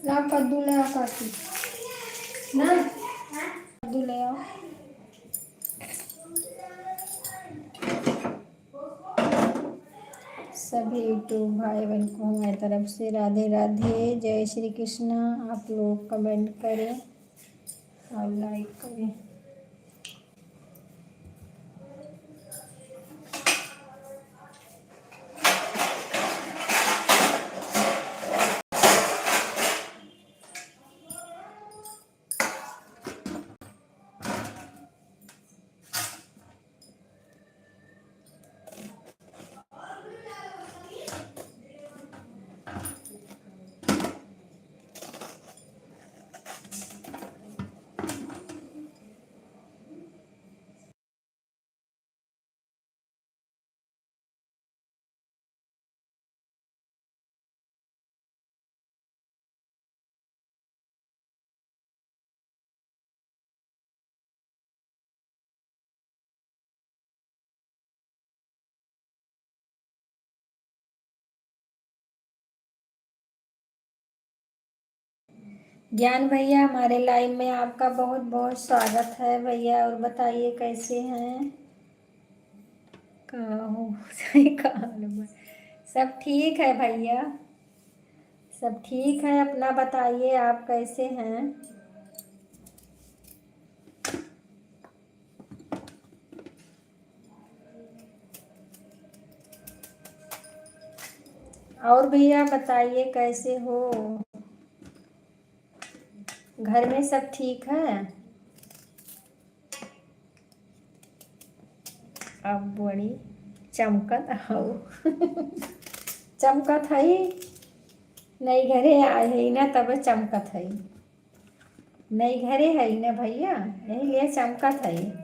ला कद्दू ले आओ काकी ना, कद्दू ले आओ। सभी यूट्यूब भाई बहन को हमारी तरफ से राधे राधे, जय श्री कृष्णा। आप लोग कमेंट करें और लाइक करें। ज्ञान भैया हमारे लाइव में आपका बहुत बहुत स्वागत है भैया। और बताइए कैसे हैं? कहाँ हो? सही कहा। सब ठीक है भैया, सब ठीक है। अपना बताइए आप कैसे हैं? और भैया बताइए कैसे हो? घर में सब ठीक है? अब बड़ी चमकत हो। चमकत है, नई घरे आए है ना तब चमकत है। नई घरे है ना भैया, यही लिए चमकत है।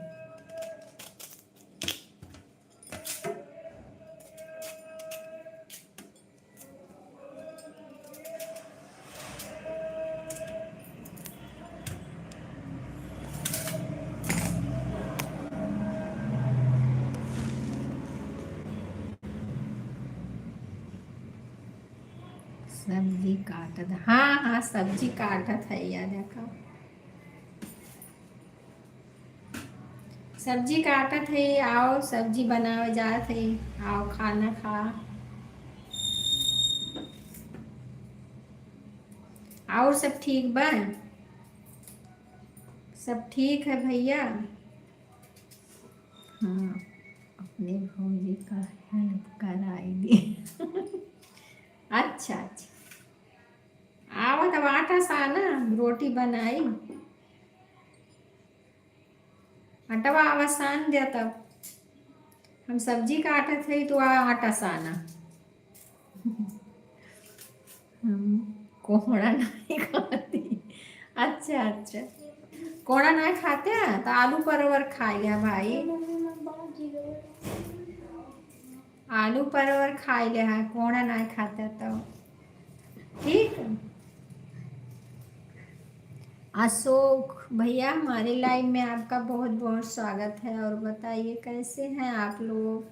सब्जी काटत, हाँ हाँ सब्जी काटत है या देखो। सब्जी काटत है, आओ सब्जी बनावे जात है। आओ खाना खा। और सब ठीक बा? सब ठीक है भैया। हाँ, अपने भौजी का हेल्प कराई दी। अच्छा अच्छा, आओ तब आटा साना रोटी बनाई। आटवा आवा सान दिया तब हम सब्जी काटत है तो आटा साना। हम कोहड़ा नहीं खाती। अच्छा अच्छा, कोहड़ा नहीं खाते हैं तो आलू परवर खाइए भाई। आलू परवर खाई ले है, कोहड़ा नहीं खाते तो ठीक। अशोक भैया हमारे लाइव में आपका बहुत बहुत स्वागत है। और बताइए कैसे हैं आप लोग?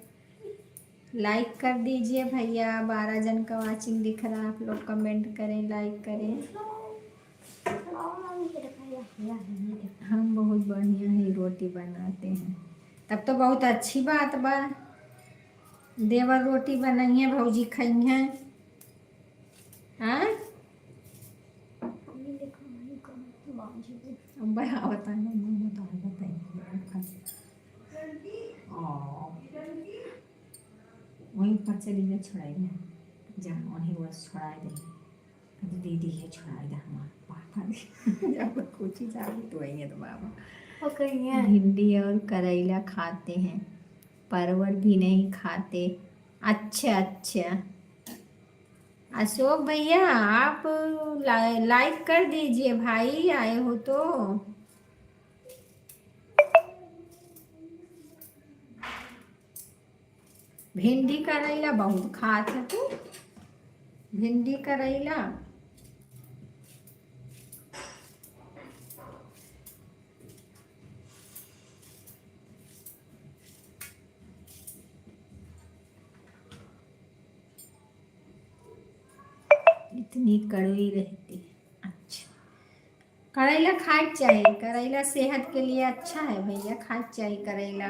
लाइक कर दीजिए भैया, 12 जन का वाचिंग दिख रहा है। आप लोग कमेंट करें, लाइक करें। हम बहुत बढ़िया ही रोटी बनाते हैं। तब तो बहुत अच्छी बात बा। देवर रोटी बनाइए, भौजी खाइए। हाँ वहीं पर चली गए छोड़ाई में, जा उन्हीं बस छोड़ा दे। दीदी है छोड़ा दे हमारे पापा। जब कुछ ही जाए तो वही है तो बाबा। भिंडी और करेला खाते हैं, परवल भी नहीं खाते। अच्छा अच्छा, अशोक भैया आप लाइक कर दीजिए भाई, आए हो तो। भिंडी करेला बहुत खात है तू। भिंडी करेला इतनी कड़वी रहती है। करेला खाए चाहिए, करेला सेहत के लिए अच्छा है भैया, खाए चाहिए करेला।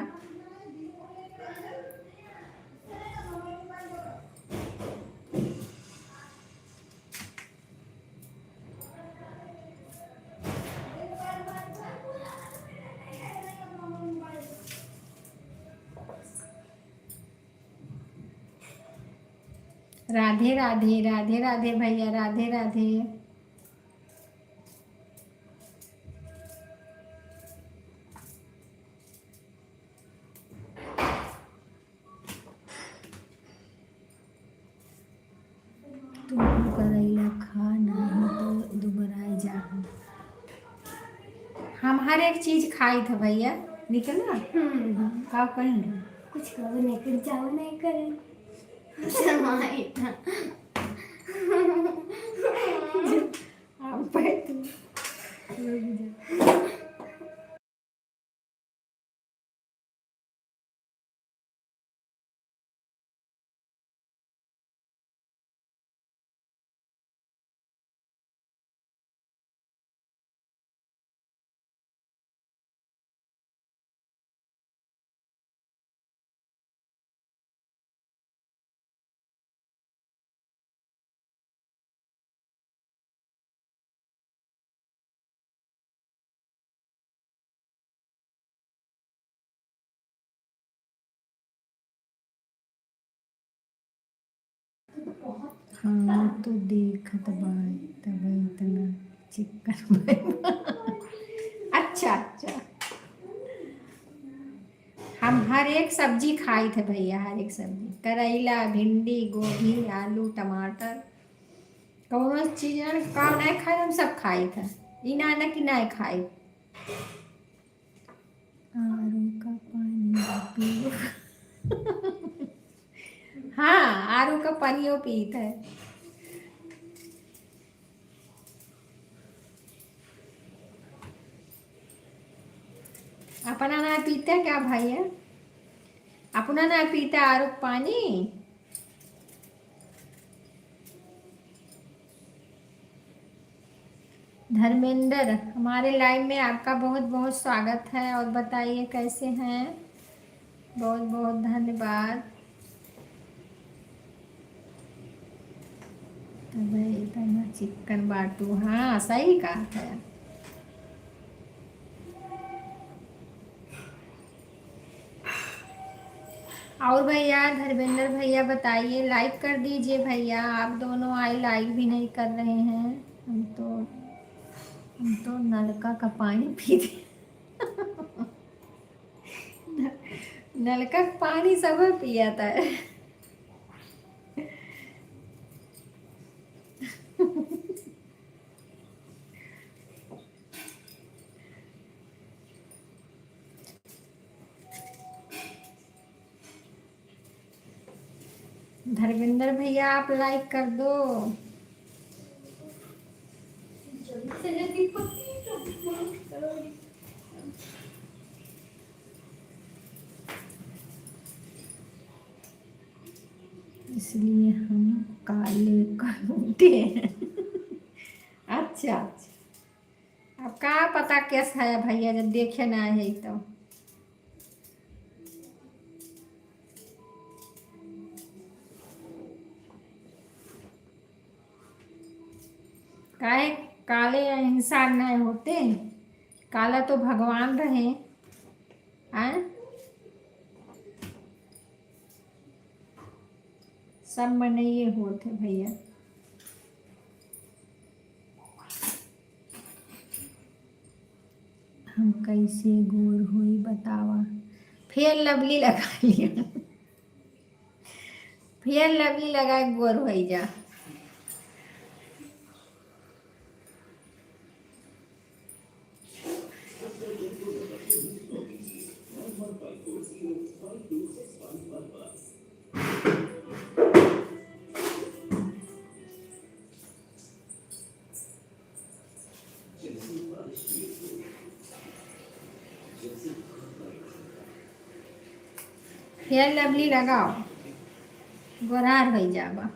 राधे राधे, राधे राधे भैया, राधे राधे। तुम करेला खा नहीं तो दुबराई जा। हम हर एक चीज खाई थे भैया, निकलना का कहीं कुछ कहो नहीं कर जाओ नहीं करे आप पे तू हाँ तो देखत बाई तब इतना चिकन अच्छा अच्छा। हम हर एक सब्जी खाई थे भैया, हर एक सब्जी, करेला, भिंडी, गोभी, आलू, टमाटर, कौनो चीज का नहीं खाई, हम सब खाई थे। इना न कि नहीं खाई। आरू का पानी पियो हाँ आरू का पानियो पीत है। अपना ना पीते क्या भैया, अपना ना पीता आरू पानी। धर्मेंद्र, हमारे लाइव में आपका बहुत बहुत स्वागत है, और बताइए कैसे हैं, बहुत बहुत धन्यवाद। तब इतना चिकन बाटू, हाँ सही कहा है। और भैया धर्मेंद्र भैया बताइए, लाइक कर दीजिए भैया, आप दोनों आई लाइक भी नहीं कर रहे हैं। हम तो नलका का पानी पीते नलका का पानी सब पिया था धर्मेंद्र भैया आप लाइक कर दो। इसलिए हम काले करते हैं अच्छा अच्छा, अब का पता कैसा है भैया, जब देखे ना है तो। काहे काले इंसान नहीं होते, काला तो भगवान रहे हैं, सब में नहीं ये होते भैया। हम कैसे गोर हुई बतावा, फेर लवली लगा लिया फेर लवली लगा के गोर हो जा। फेयर लवली लगाओ, गोरार हो जाबा।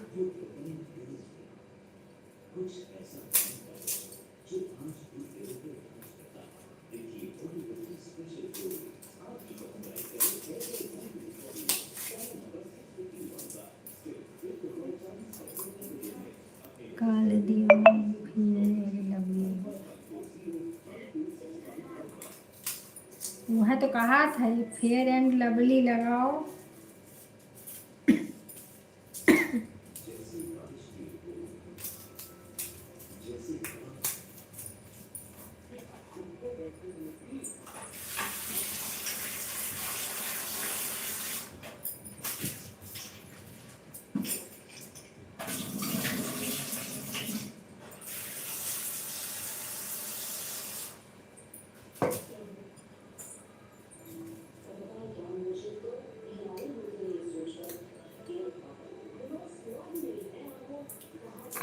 काले दीवार फेयर लवली, वह तो कहा था फेयर एंड लवली लगाओ।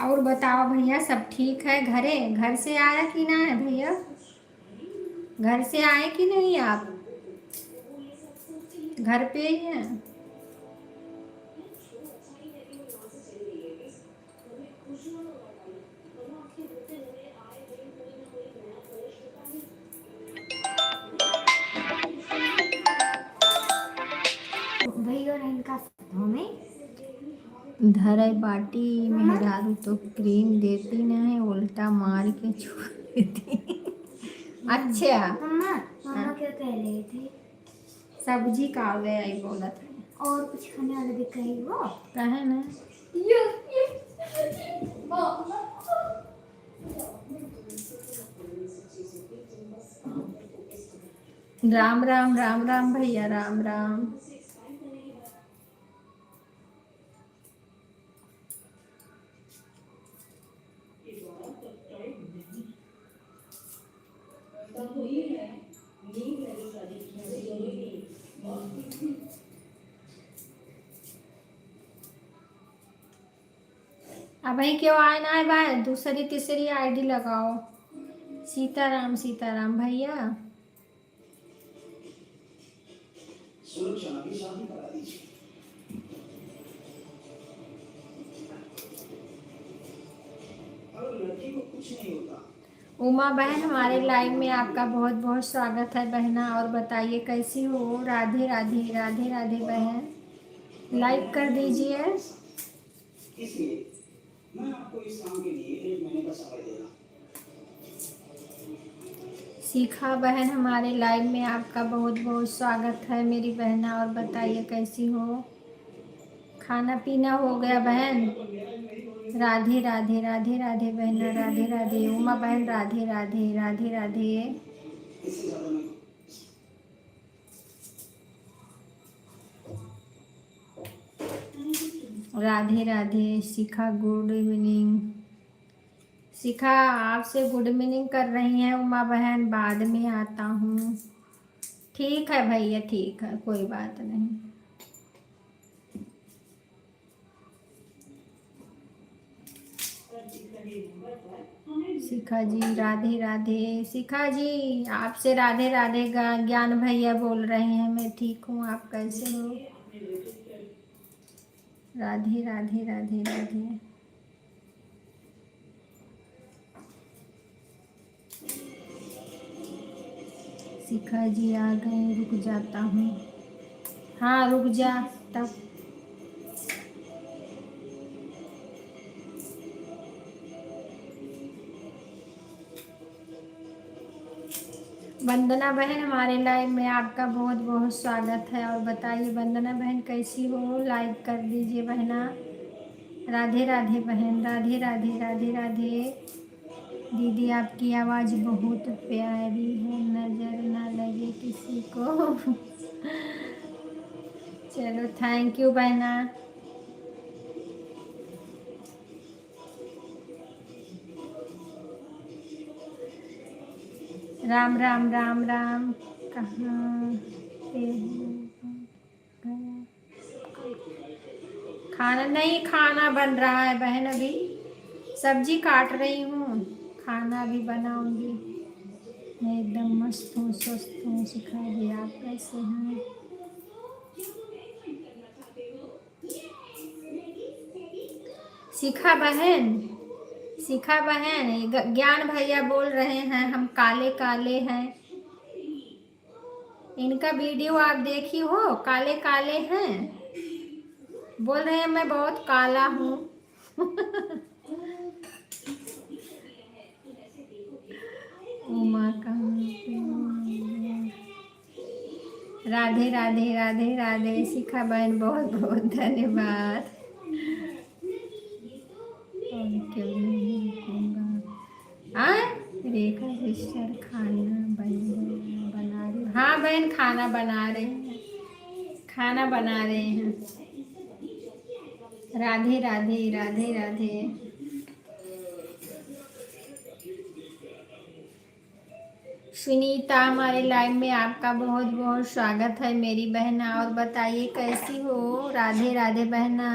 और बताओ भैया, सब ठीक है? घर से आया कि ना है भैया? घर से आए कि नहीं आप? घर पे ही हैं? भैया इनका धरई बाटी मेहरारू तो क्रीम देती ना है, उल्टा मार के छोड़ देती। अच्छा मम्मा मम्मा क्या कह रही थी? सब्जी का गया ही बोला था। और कुछ खाने वाला भी कही वो कहे ना। राम राम राम राम भैया, राम राम। अब भाई क्यों आए ना है भाई, दूसरी तीसरी आईडी लगाओ। सीताराम सीताराम भैया। उमा बहन हमारे लाइव में आपका बहुत बहुत स्वागत है बहना। और बताइए कैसी हो? राधे राधे राधे राधे बहन, लाइक कर दीजिए। मैं आपको इस काम के लिए 1 महीने का समय दे रहा हूं। शिखा बहन हमारे लाइव में आपका बहुत बहुत स्वागत है मेरी बहना। और बताइए कैसी हो? खाना पीना हो गया बहन? राधे राधे राधे राधे बहना, राधे राधे। उमा बहन राधे राधे राधे राधे। राधे राधे। शिखा गुड इवनिंग। शिखा आपसे गुड इवनिंग कर रही हैं उमा बहन, बाद में आता हूँ। ठीक है भैया, ठीक है, कोई बात नहीं। शिखा जी राधे राधे। शिखा जी आपसे राधे राधे। ज्ञान भैया बोल रहे हैं। मैं ठीक हूँ, आप कैसे हो? राधे राधे राधे राधे। शिखा जी आ गए, रुक जाता हूँ। हाँ रुक जा तब। वंदना बहन हमारे लाइव में आपका बहुत बहुत स्वागत है। और बताइए वंदना बहन कैसी हो? लाइक कर दीजिए बहना। राधे राधे बहन, राधे राधे राधे राधे। दीदी आपकी आवाज़ बहुत प्यारी है, नज़र ना लगे किसी को। चलो थैंक यू बहना। राम राम राम राम। कहाँ पे हो? खाना नहीं, खाना बन रहा है बहन, अभी सब्जी काट रही हूँ, खाना भी बनाऊंगी। मैं एकदम मस्त हूँ, स्वस्थ हूँ। सिखा दिया, आप कैसे हैं? शिखा बहन, शिखा बहन, ज्ञान भैया बोल रहे हैं हम काले काले हैं। इनका वीडियो आप देखी हो? काले काले हैं, बोल रहे हैं मैं बहुत काला हूँ। राधे राधे राधे राधे। शिखा बहन बहुत बहुत धन्यवाद। और क्यों नहीं रुकूंगा। रेखा सिस्टर खाना बना रही। हाँ बहन खाना बना रहे हैं, खाना बना रहे हैं। राधे राधे राधे राधे। सुनीता हमारे लाइव में आपका बहुत बहुत स्वागत है मेरी बहना। और बताइए कैसी हो। राधे राधे बहना।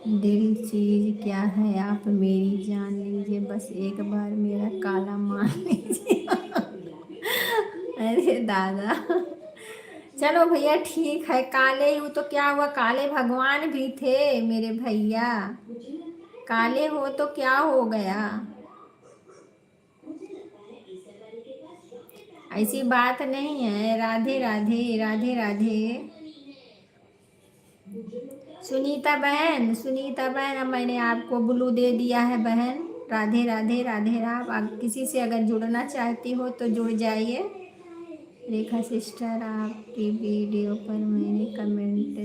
दिल चीज क्या है आप मेरी जान लीजिए, बस एक बार मेरा काला मान लीजिए। अरे दादा चलो भैया ठीक है। काले हो तो क्या हुआ, काले भगवान भी थे मेरे भैया। काले हो तो क्या हो गया, ऐसी बात नहीं है। राधे राधे राधे राधे। सुनीता बहन, सुनीता बहन, अब मैंने आपको ब्लू दे दिया है बहन। राधे राधे राधे राम। आप किसी से अगर जुड़ना चाहती हो तो जुड़ जाइए। रेखा सिस्टर आपकी वीडियो पर मैंने कमेंट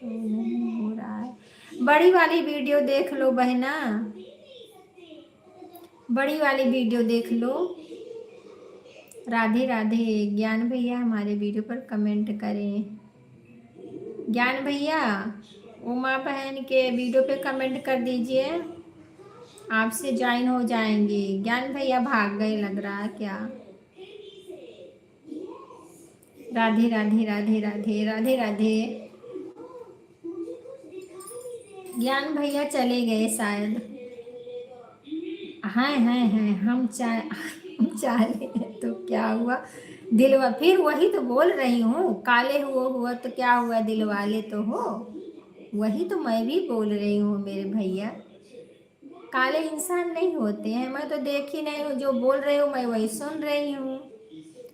हो रहा है। बड़ी वाली वीडियो देख लो बहना, बड़ी वाली वीडियो देख लो। राधे राधे। ज्ञान भैया हमारे वीडियो पर कमेंट करें। ज्ञान भैया उमा बहन के वीडियो पे कमेंट कर दीजिए, आपसे ज्वाइन हो जाएंगे। ज्ञान भैया भाग गए लग रहा है क्या। राधे राधे राधे राधे राधे राधे। ज्ञान भैया चले गए शायद। हैं हम चाले तो क्या हुआ, दिलवा फिर वही तो बोल रही हूँ। काले हुआ तो क्या हुआ, दिल वाले तो हो। वही तो मैं भी बोल रही हूँ मेरे भैया। काले इंसान नहीं होते हैं। मैं तो देखी नहीं हूँ, जो बोल रही हूँ मैं वही सुन रही हूँ।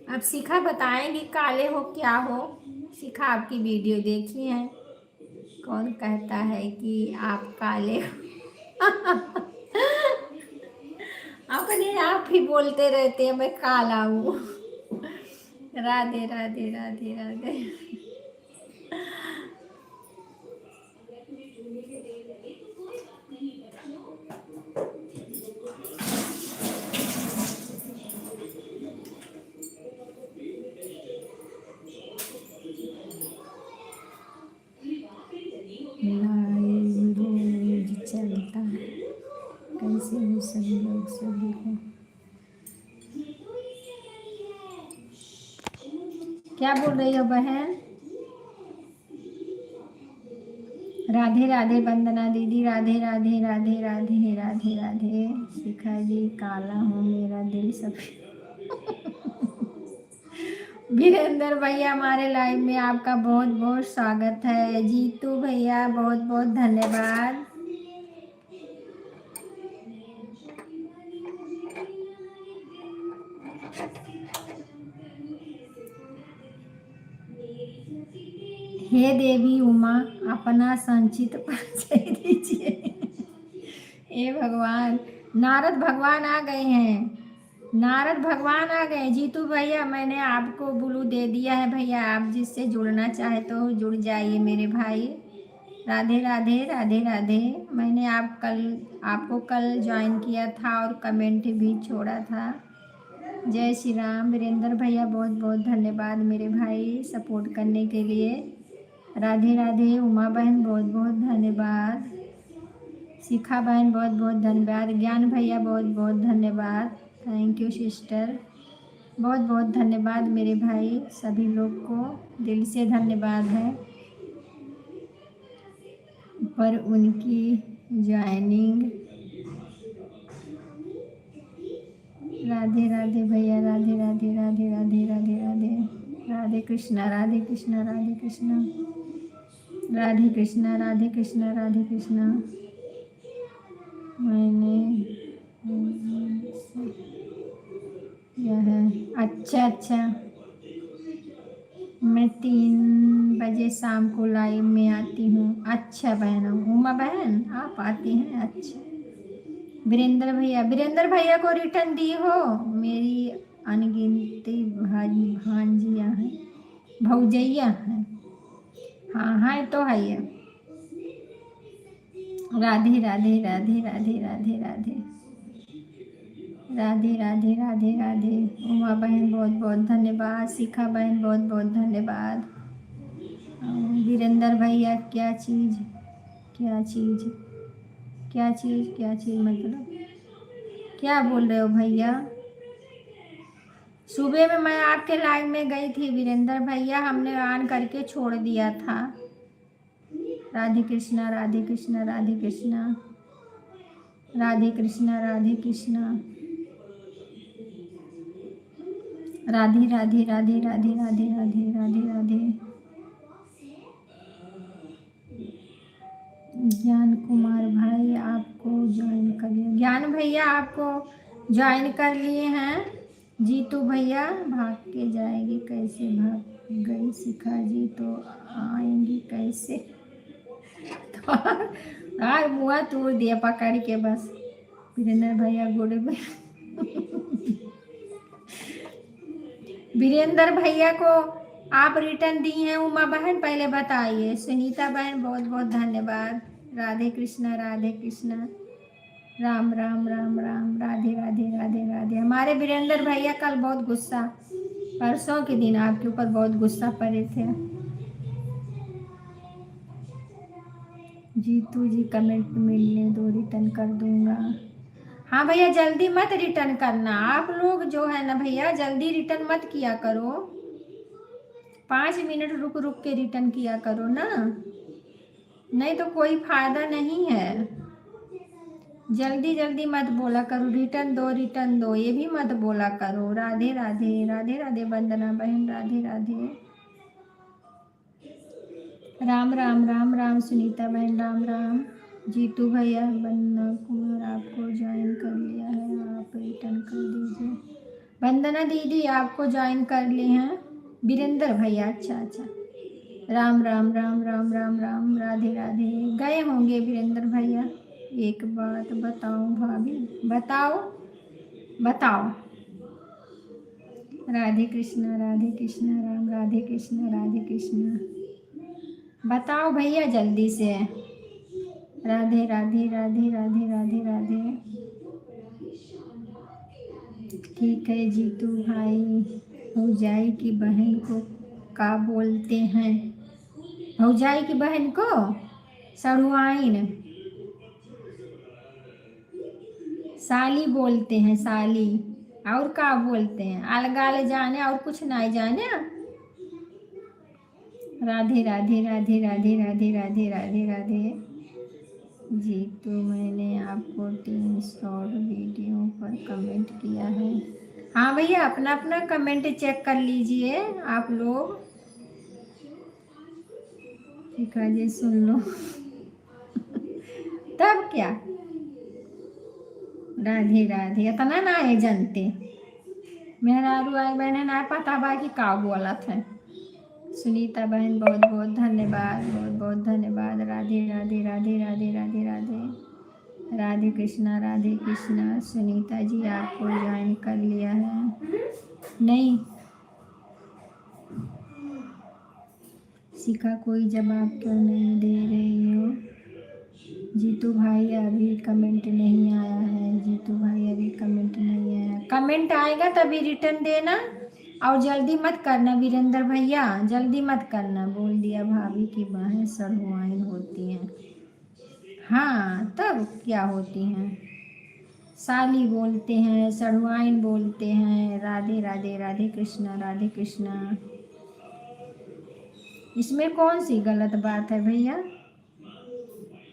अब शिखा बताएंगी काले हो क्या हो। शिखा आपकी वीडियो देखी है। कौन कहता है कि आप काले हो। अपने आप ही बोलते रहते हैं मैं काला हूँ। राधे राधे राधे राधे। लाइव रोज चलता है, कैसे हो सभी लोग, सभी को क्या बोल रही हो बहन। राधे राधे वंदना दीदी। राधे राधे राधे राधे राधे राधे। शिखा जी काला हूँ मेरा दिल सफेद। वीरेंद्र भैया हमारे लाइव में आपका बहुत बहुत स्वागत है। जीतू भैया बहुत बहुत धन्यवाद। हे देवी उमा अपना संचित परिचय दीजिए। हे भगवान, नारद भगवान आ गए हैं। नारद भगवान आ गए। जीतू भैया मैंने आपको ब्लू दे दिया है भैया, आप जिससे जुड़ना चाहे तो जुड़ जाइए मेरे भाई। राधे राधे राधे राधे। मैंने आपको कल ज्वाइन किया था और कमेंट भी छोड़ा था। जय श्री राम। वीरेंद्र भैया बहुत बहुत धन्यवाद मेरे भाई सपोर्ट करने के लिए। राधे राधे। उमा बहन बहुत बहुत धन्यवाद। शिखा बहन बहुत बहुत धन्यवाद। ज्ञान भैया बहुत बहुत धन्यवाद। थैंक यू सिस्टर, बहुत बहुत धन्यवाद मेरे भाई। सभी लोग को दिल से धन्यवाद है पर उनकी ज्वाइनिंग। राधे राधे भैया। राधे राधे राधे राधे राधे राधे। राधे कृष्णा राधे कृष्णा राधे कृष्णा राधे कृष्णा राधे कृष्णा राधे कृष्णा। मैंने यह है अच्छा अच्छा। मैं 3 बजे बजे शाम को लाइव में आती हूँ। अच्छा बहन, उमा बहन आप आती हैं, अच्छा। वीरेंद्र भैया को रिटर्न दी हो? मेरी अनगिनती भांजियाँ हैं, भौजैया हैं। हाँ हाँ तो है ये। राधे राधे राधे राधे राधे राधे राधे राधे राधे राधे। उमा बहन बहुत बहुत धन्यवाद, शिखा बहन बहुत बहुत धन्यवाद। वीरेंद्र भैया क्या चीज़ क्या चीज़ क्या चीज़ क्या चीज़ मतलब क्या बोल रहे हो भैया? सुबह में मैं आपके लाइव में गई थी वीरेंद्र भैया, हमने ऑन करके छोड़ दिया था। राधे कृष्णा राधे कृष्णा राधे कृष्णा राधे कृष्णा राधे कृष्णा राधे राधे राधे राधे राधे राधे राधे राधे। ज्ञान कुमार भाई आपको ज्वाइन कर लिया, ज्ञान भैया आपको ज्वाइन कर लिए हैं। जीतू भैया भाग के जाएगी कैसे, भाग गई शिखा जी तो आएंगी कैसे? तो आग मुआ तोड़ दिया पकड़ के बस। वीरेंद्र भैया गोड़े में वीरेंद्र भैया को आप रिटर्न दी हैं उमा बहन, पहले बताइए। सुनीता बहन बहुत बहुत धन्यवाद। राधे कृष्णा राम राम राम राम राधे राधे राधे राधे। हमारे वीरेंद्र भैया कल बहुत गुस्सा, परसों के दिन आपके ऊपर बहुत गुस्सा पड़े थे। जीतू जी कमेंट मिलने दो, रिटर्न कर दूंगा। हाँ भैया जल्दी मत रिटर्न करना, आप लोग जो है ना भैया जल्दी रिटर्न मत किया करो, 5 मिनट रुक रुक के रिटर्न किया करो ना, नहीं तो कोई फायदा नहीं है। जल्दी जल्दी मत बोला करो, रिटर्न दो ये भी मत बोला करो। राधे राधे राधे राधे वंदना बहन राधे राधे। राम राम राम राम सुनीता बहन राम राम। जीतू भैया वंदना कुमार आपको ज्वाइन कर लिया है, आप रिटर्न कर दीजिए। वंदना दीदी आपको ज्वाइन कर लिए हैं। वीरेंद्र भैया अच्छा अच्छा। राम राम राम राम राम राम राधे राधे। गए होंगे वीरेंद्र भैया। एक बात बताओ भाभी, बताओ बताओ। राधे कृष्णा राम राधे कृष्णा बताओ भैया जल्दी से। राधे राधे राधे राधे राधे राधे। ठीक है जीतू भाई, भौजाई की बहन को का बोलते हैं? भौजाई की बहन को सरुआइन, साली बोलते हैं, साली। और का बोलते हैं? अलगाले जाने और कुछ नहीं जाने। राधे राधे राधे राधे राधे राधे राधे राधे। जी तो मैंने आपको 3 शॉर्ट वीडियो पर कमेंट किया है। हाँ भैया अपना अपना कमेंट चेक कर लीजिए आप लोग। ठीक है जी सुन लो तब क्या। राधे राधे इतना ना है जनते, मेरा रुआ बहन ना पता बाकी का बोला था। सुनीता बहन बहुत बहुत धन्यवाद, बहुत बहुत धन्यवाद। राधे राधे राधे राधे राधे राधे राधे कृष्णा। सुनीता जी आपको ज्वाइन कर लिया है? नहीं शिखा कोई जवाब क्यों नहीं दे रही हो? जीतू भाई अभी कमेंट नहीं आया है, जीतू भाई अभी कमेंट नहीं आया। कमेंट आएगा तभी रिटर्न देना, और जल्दी मत करना वीरेंद्र भैया, जल्दी मत करना। बोल दिया भाभी की बाहें सड़ुआइन होती हैं। हाँ तब क्या होती हैं? साली बोलते हैं, सड़ुआइन बोलते हैं। राधे राधे राधे कृष्णा। इसमें कौन सी गलत बात है भैया?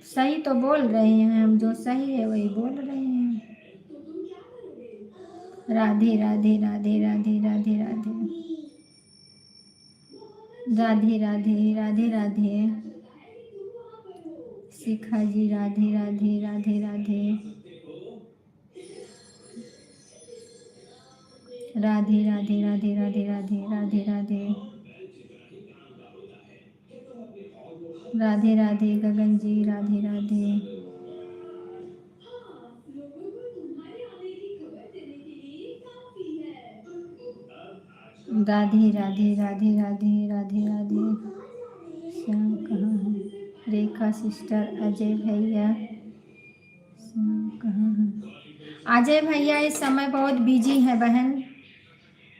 सही तो बोल रहे हैं हम, जो सही है वही बोल रहे हैं। राधे राधे राधे राधे राधे राधे राधे राधे राधे राधे। शिखा जी राधे राधे राधे राधे राधे राधे राधे राधे राधे राधे राधे। राधे राधे गगन जी, राधे राधे। राधे राधे राधे राधे राधे राधे। श्याम कहाँ है? रेखा सिस्टर, अजय भैया, श्याम कहाँ है? अजय भैया इस समय बहुत बिजी हैं बहन,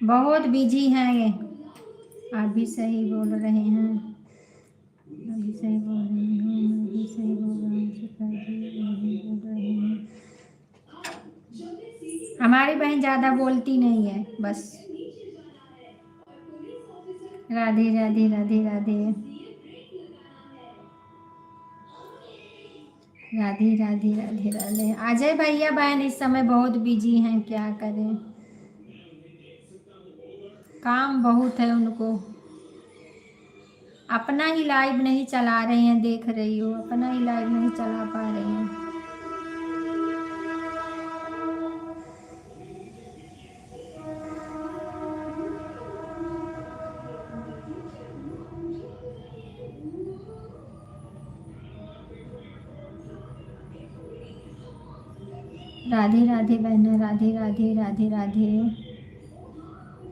बहुत बिजी हैं। आप भी सही बोल रहे हैं, अभी सही बोल रही हूँ, मैं भी सही बोल रहा हूँ, शिखा जी वही बोल रहे हैं। हमारी बहन ज़्यादा बोलती नहीं है बस। राधे राधे राधे राधे राधे राधे राधे राधे। अजय भैया बहन इस समय बहुत बिजी हैं, क्या करें, काम बहुत है उनको। अपना ही लाइव नहीं चला रहे हैं, देख रही हो, अपना ही लाइव नहीं चला पा रहे हैं। राधे राधे बहना, राधे राधे राधे राधे।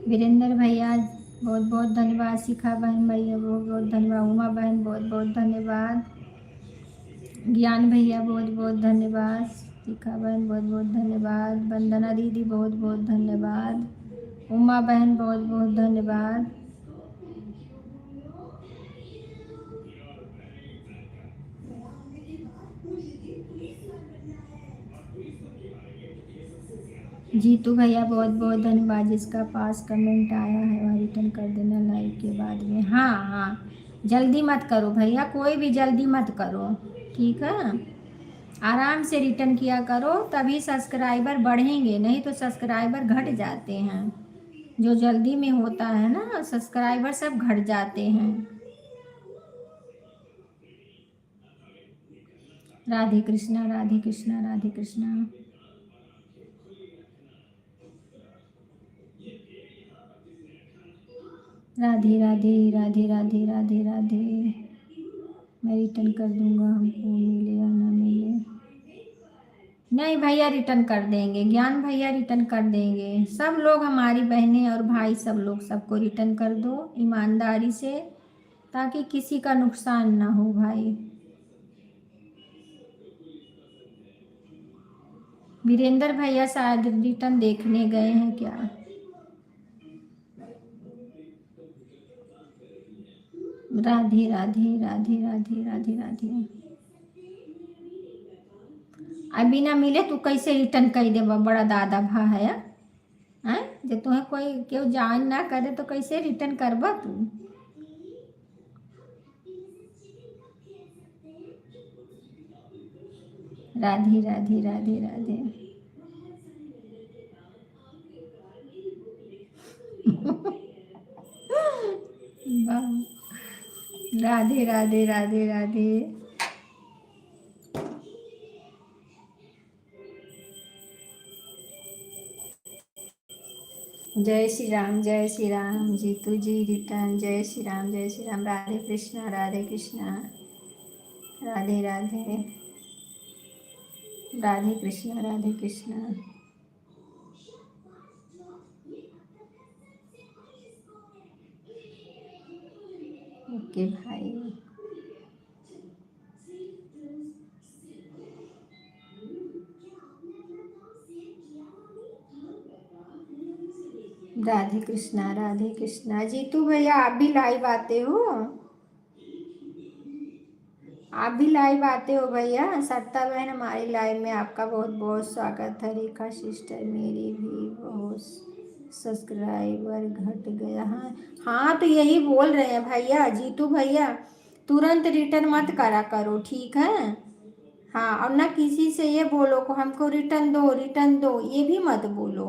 वीरेंद्र भैया बहुत बहुत धन्यवाद, शिखा बहन भैया बहुत बहुत धन्यवाद, उमा बहन बहुत बहुत धन्यवाद, ज्ञान भैया बहुत बहुत धन्यवाद, शिखा बहन बहुत बहुत धन्यवाद, वंदना दीदी बहुत बहुत धन्यवाद, उमा बहन बहुत बहुत धन्यवाद। जीतू भैया बहुत बहुत धन्यवाद, जिसका पास कमेंट आया है वह रिटर्न कर देना लाइव के बाद में। हाँ हाँ, जल्दी मत करो भैया, कोई भी जल्दी मत करो, ठीक है, आराम से रिटर्न किया करो, तभी सब्सक्राइबर बढ़ेंगे, नहीं तो सब्सक्राइबर घट जाते हैं। जो जल्दी में होता है ना, सब्सक्राइबर सब घट जाते हैं। राधे कृष्णा, राधे कृष्णा, राधे कृष्णा। राधे राधे राधे राधे राधे राधे। मैं रिटर्न कर दूंगा, हमको मिले या ना मिले। नहीं भैया, रिटर्न कर देंगे, ज्ञान भैया रिटर्न कर देंगे, सब लोग, हमारी बहनें और भाई सब लोग, सबको रिटर्न कर दो ईमानदारी से, ताकि किसी का नुकसान ना हो भाई। वीरेंद्र भैया शायद रिटर्न देखने गए हैं क्या? राधे राधे राधे राधे राधे राधे। अभी ना मिले तो कैसे रिटर्न कर दे, बड़ा दादा भा है हैं? जब तुम्हें कोई क्यों जान ना करे तो कैसे रिटर्न करबा तू? राधे राधे राधे राधे। राधे राधे राधे राधे। जय श्री राम, जय श्री राम। जीतू जी रिटर्न, जय श्री राम, जय श्री राम। राधे कृष्णा, राधे कृष्णा, राधे राधे, राधे कृष्णा, राधे कृष्णा। ओके भाई। राधे कृष्णा, राधे कृष्णा। जीतू भैया आप भी लाइव आते हो? आप भी लाइव आते हो भैया? सत्ता बहन हमारी लाइव में आपका बहुत बहुत स्वागत है। रेखा सिस्टर, मेरी भी बहुत सब्सक्राइबर घट गया। हाँ हाँ, तो यही बोल रहे हैं भैया, जीतू भैया तुरंत रिटर्न मत करा करो, ठीक है? हाँ, और ना किसी से ये बोलो को हमको रिटर्न दो, रिटर्न दो, ये भी मत बोलो।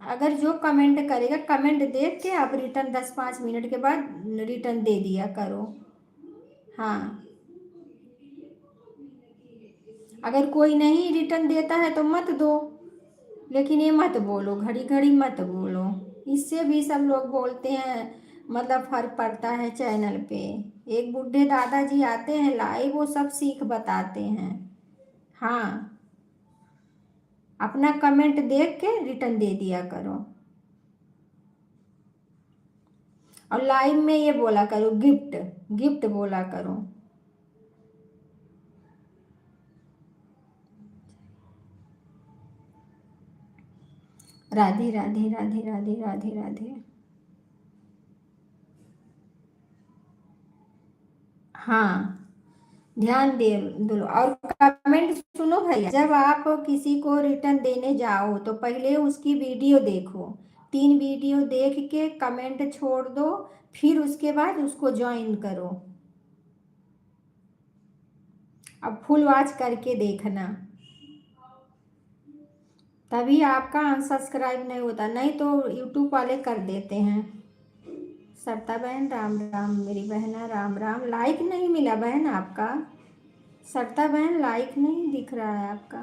अगर जो कमेंट करेगा, कमेंट देख के आप रिटर्न 10-5 मिनट के बाद रिटर्न दे दिया करो। हाँ, अगर कोई नहीं रिटर्न देता है तो मत दो, लेकिन ये मत बोलो, घड़ी घड़ी मत बोलो, इससे भी सब लोग बोलते हैं, मतलब फर्क पड़ता है चैनल पे। एक बूढ़े दादाजी आते हैं लाइव, वो सब सीख बताते हैं। हाँ, अपना कमेंट देख के रिटर्न दे दिया करो। और लाइव में ये बोला करो, गिफ्ट गिफ्ट बोला करो। राधे राधे राधे राधे राधे राधे। हाँ, ध्यान दे दो। और कमेंट सुनो भैया, जब आप किसी को रिटर्न देने जाओ तो पहले उसकी वीडियो देखो, 3 वीडियो देख के कमेंट छोड़ दो, फिर उसके बाद उसको ज्वाइन करो। अब फुल वॉच करके देखना, तभी आपका अनसब्सक्राइब नहीं होता, नहीं तो यूट्यूब वाले कर देते हैं। सरता बहन राम राम, मेरी बहना राम राम। लाइक नहीं मिला बहन आपका, सरता बहन लाइक नहीं दिख रहा है आपका।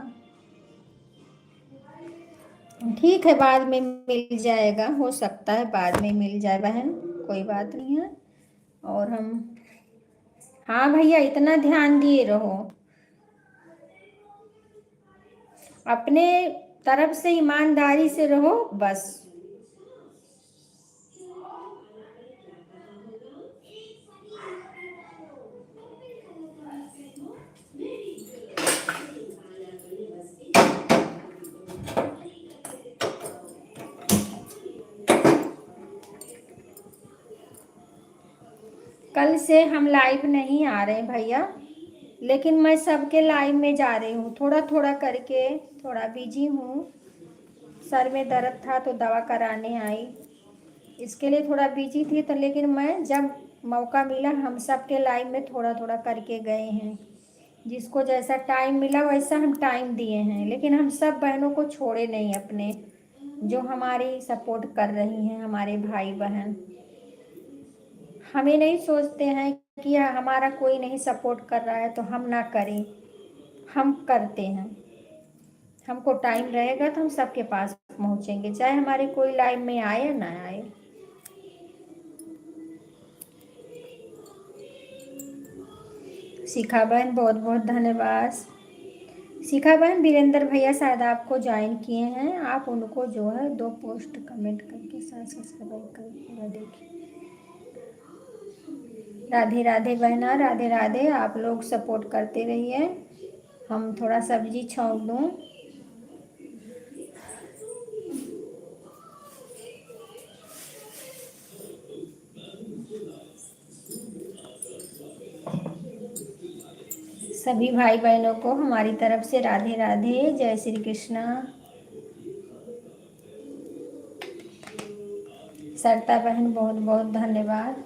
ठीक है, बाद में मिल जाएगा, हो सकता है बाद में मिल जाए बहन, कोई बात नहीं है। और हम, हाँ भैया, इतना ध्यान दिए रहो, अपने तरफ से ईमानदारी से रहो बस। कल से हम लाइव नहीं आ रहे भैया, लेकिन मैं सबके लाइव में जा रही हूँ, थोड़ा थोड़ा करके। थोड़ा बिजी हूँ, सर में दर्द था तो दवा कराने आई, इसके लिए थोड़ा बिजी थी। तो लेकिन मैं जब मौका मिला हम सबके लाइव में थोड़ा थोड़ा करके गए हैं, जिसको जैसा टाइम मिला वैसा हम टाइम दिए हैं। लेकिन हम सब बहनों को छोड़े नहीं अपने, जो हमारी सपोर्ट कर रही हैं, हमारे भाई बहन। हमें नहीं सोचते हैं कि हमारा कोई नहीं सपोर्ट कर रहा है तो हम ना करें, हम करते हैं। हमको टाइम रहेगा तो हम सबके पास पहुंचेंगे, चाहे हमारे कोई लाइव में आए या ना आए। शिखा बहन बहुत बहुत धन्यवाद। शिखा बहन, वीरेंद्र भैया शायद आपको ज्वाइन किए हैं, आप उनको जो है 2 पोस्ट कमेंट करके साथ सब्सक्राइब कर पूरा देखिए। राधे राधे बहना, राधे राधे। आप लोग सपोर्ट करते रहिए, हम थोड़ा सब्जी छौंक दूँ। सभी भाई बहनों को हमारी तरफ से राधे राधे, जय श्री कृष्णा। सरता बहन बहुत बहुत धन्यवाद।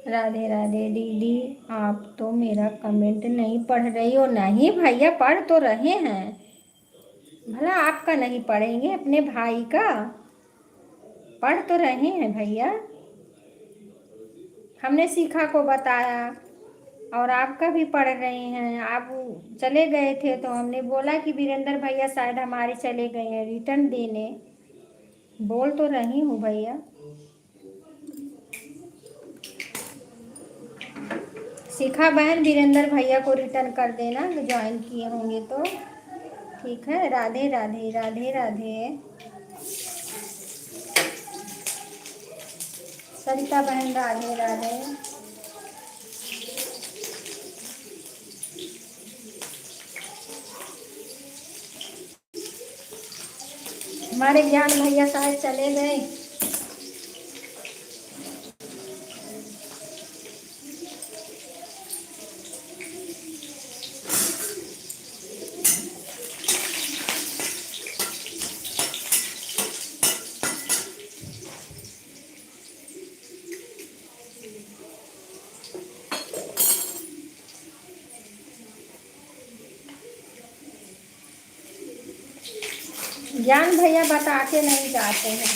राधे राधे दीदी, आप तो मेरा कमेंट नहीं पढ़ रही हो। नहीं भैया, पढ़ तो रहे हैं, भला आपका नहीं पढ़ेंगे, अपने भाई का पढ़ तो रहे हैं भैया। हमने शिखा को बताया और आपका भी पढ़ रहे हैं। आप चले गए थे तो हमने बोला कि वीरेंद्र भैया शायद हमारे चले गए हैं रिटर्न देने, बोल तो रही हूँ भैया। शिखा बहन, वीरेंद्र भैया को रिटर्न कर देना, ज्वाइन किए होंगे तो। ठीक है, राधे राधे राधे राधे। सरिता बहन राधे राधे। हमारे ज्ञान भैया शायद चले गए। ज्ञान भैया बता के नहीं जाते हैं।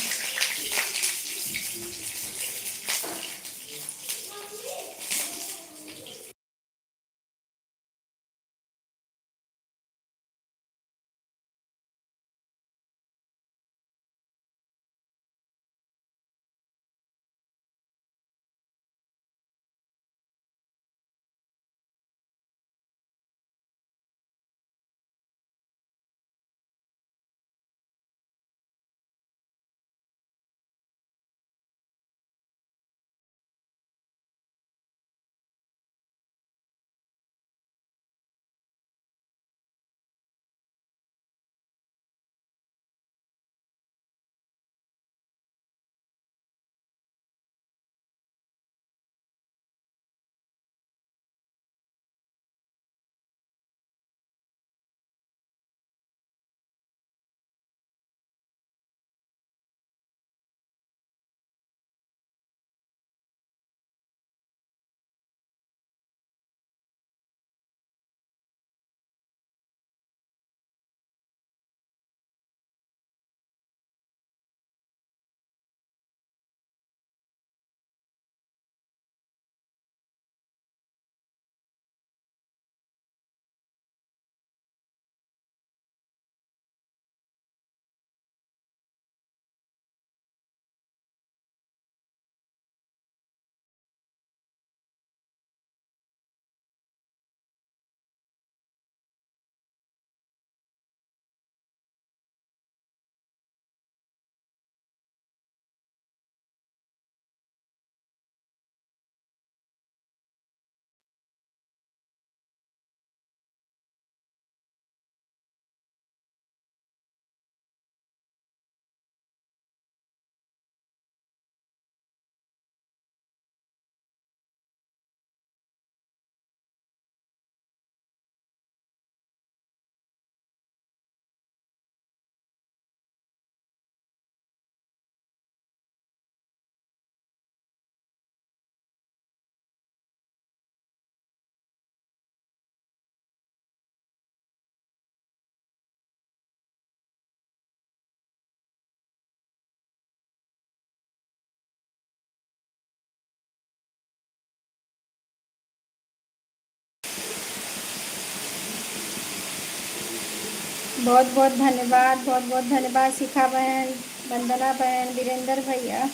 बहुत बहुत धन्यवाद, बहुत बहुत धन्यवाद। शिखा बहन, वंदना बहन, वीरेंद्र भैया,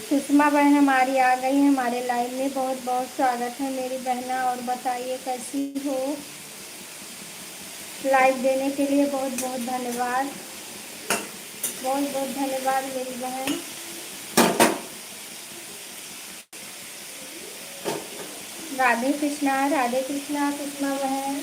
सुषमा बहन हमारी आ गई है हमारे लाइव में। बहुत बहुत स्वागत है मेरी बहना। और बताइए कैसी हो? लाइव देने के लिए बहुत बहुत धन्यवाद, बहुत बहुत धन्यवाद मेरी बहन। राधे कृष्णा, राधे कृष्णा सुषमा बहन।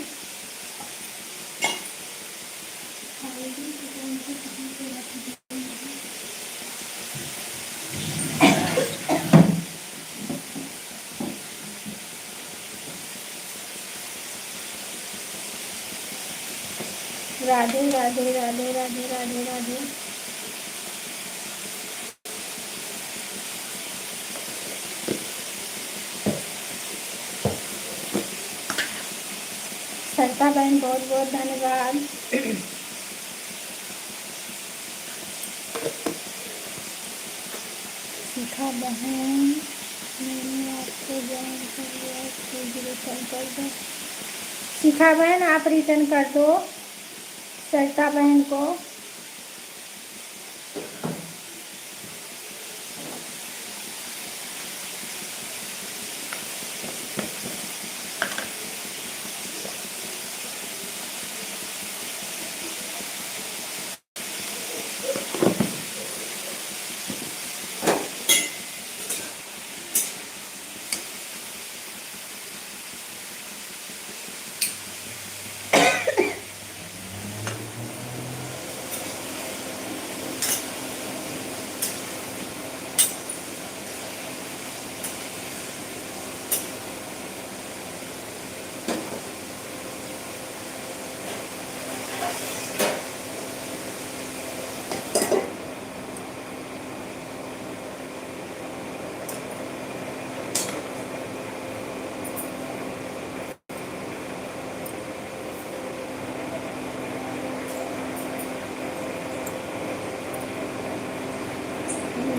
राधे राधे राधे राधे राधे राधे। सरिता बहन बहुत बहुत धन्यवाद। शिखा बहन, मैंने आपको ज्वाइन कर लिया, प्लीज रिटर्न कर दो। शिखा बहन आप रिटर्न कर दो सरिता बहन को।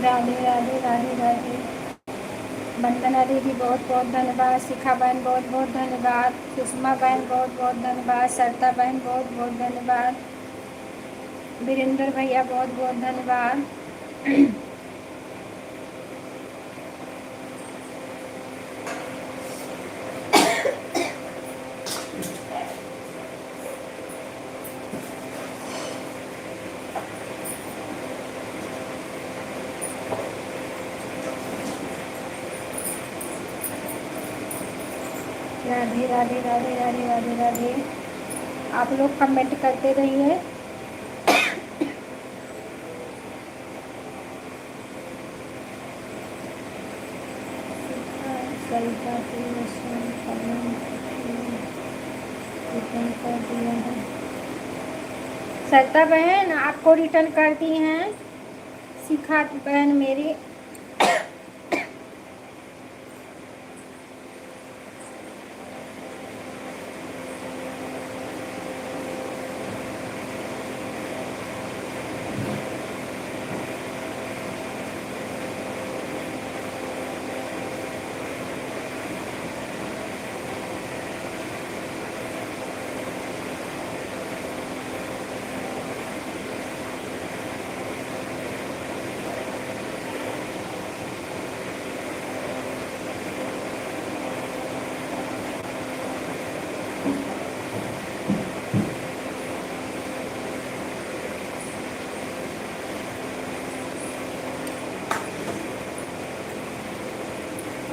राधे राधे राधे राधे। वंदना दीदी बहुत बहुत धन्यवाद। शिखा बहन बहुत बहुत धन्यवाद। सुषमा बहन बहुत बहुत धन्यवाद। सरिता बहन बहुत बहुत धन्यवाद। वीरेंद्र भैया बहुत बहुत धन्यवाद। राधे राधे राधे राधे राधे राधे। आप लोग कमेंट करते रहिए। सरिता के रिटर्न कर दिया है। सरिता बहन आपको रिटर्न कर दी हैं। शिखा बहन मेरी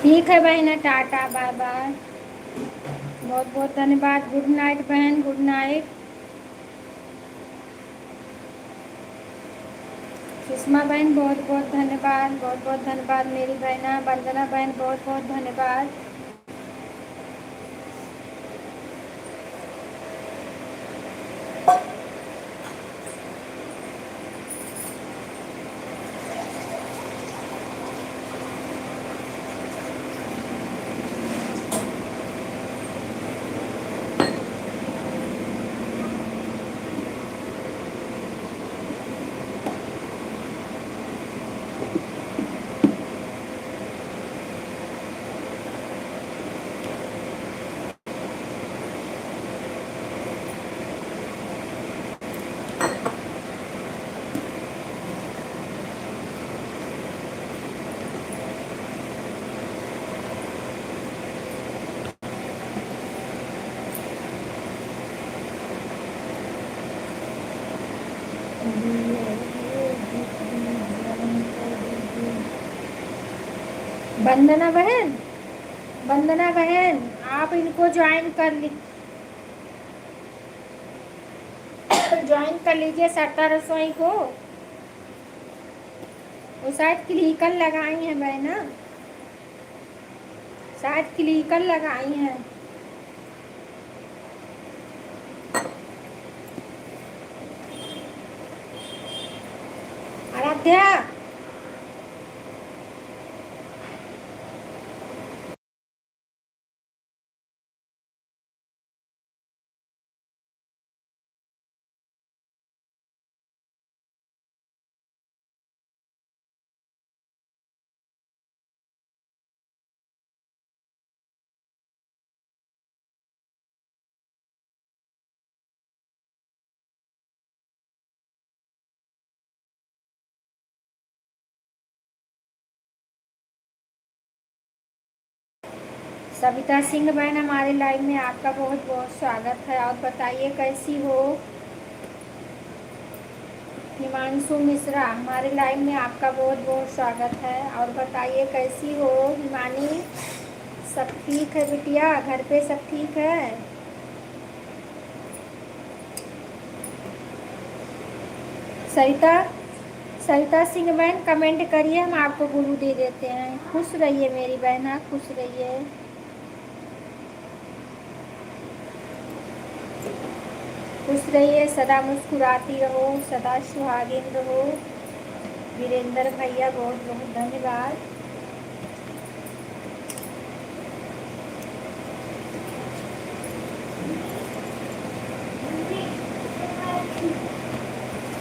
ठीक है बहन, टाटा बाय बाय। बहुत बहुत धन्यवाद। गुड नाइट बहन, गुड नाइट। सुषमा बहन बहुत बहुत धन्यवाद, बहुत बहुत धन्यवाद मेरी बहना। वंदना बहन बहुत बहुत धन्यवाद। वंदना बहन, वंदना बहन आप इनको ज्वाइन कर ज्वाइन कर लीजिए सरिता रसोई को। वो शायद क्लिकर लगाई हैं बहना, शायद क्लिकर लगाई हैं। आराध्या सविता सिंह बहन हमारे लाइव में आपका बहुत बहुत स्वागत है। और बताइए कैसी हो। हिमांशु मिश्रा हमारे लाइव में आपका बहुत बहुत स्वागत है। और बताइए कैसी हो हिमानी। सब ठीक है बिटिया, घर पे सब ठीक है। सरिता सिंह बहन कमेंट करिए, हम आपको गुरु दे देते हैं। खुश रहिए मेरी बहना, खुश रहिए। खुश रहिए, सदा मुस्कुराती रहो, सदा सुहागिन रहो। वीरेंद्र भैया बहुत बहुत धन्यवाद।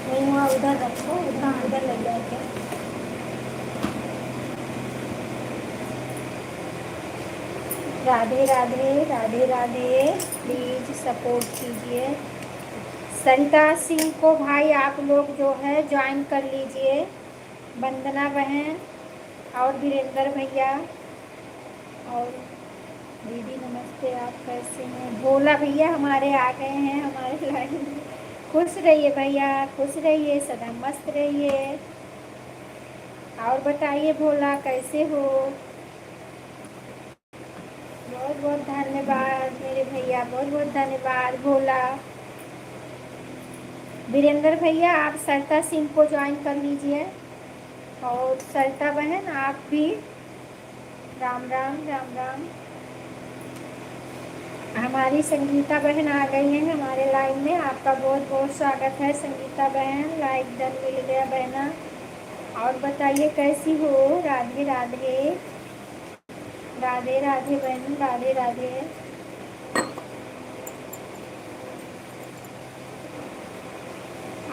नहीं हुआ उधर रखो, उधर लग जाएगा। राधे राधे राधे राधे, प्लीज सपोर्ट कीजिए। सरिता सिंह को भाई आप लोग जो है ज्वाइन कर लीजिए। वंदना बहन और वीरेंद्र भैया और दीदी नमस्ते, आप कैसे हैं। भोला भैया हमारे आ गए हैं हमारे लाइन में। खुश रहिए भैया, खुश रहिए, सदा मस्त रहिए। और बताइए भोला कैसे हो। बहुत बहुत धन्यवाद मेरे भैया, बहुत बहुत धन्यवाद भोला। वीरेंद्र भैया आप सरिता सिंह को ज्वाइन कर लीजिए। और सरिता बहन आप भी। राम राम राम राम। हमारी संगीता बहन आ गई हैं हमारे लाइव में, आपका बहुत बहुत स्वागत है संगीता बहन। लाइव डन मिल गया बहना। और बताइए कैसी हो। राधे राधे राधे राधे बहन, राधे राधे।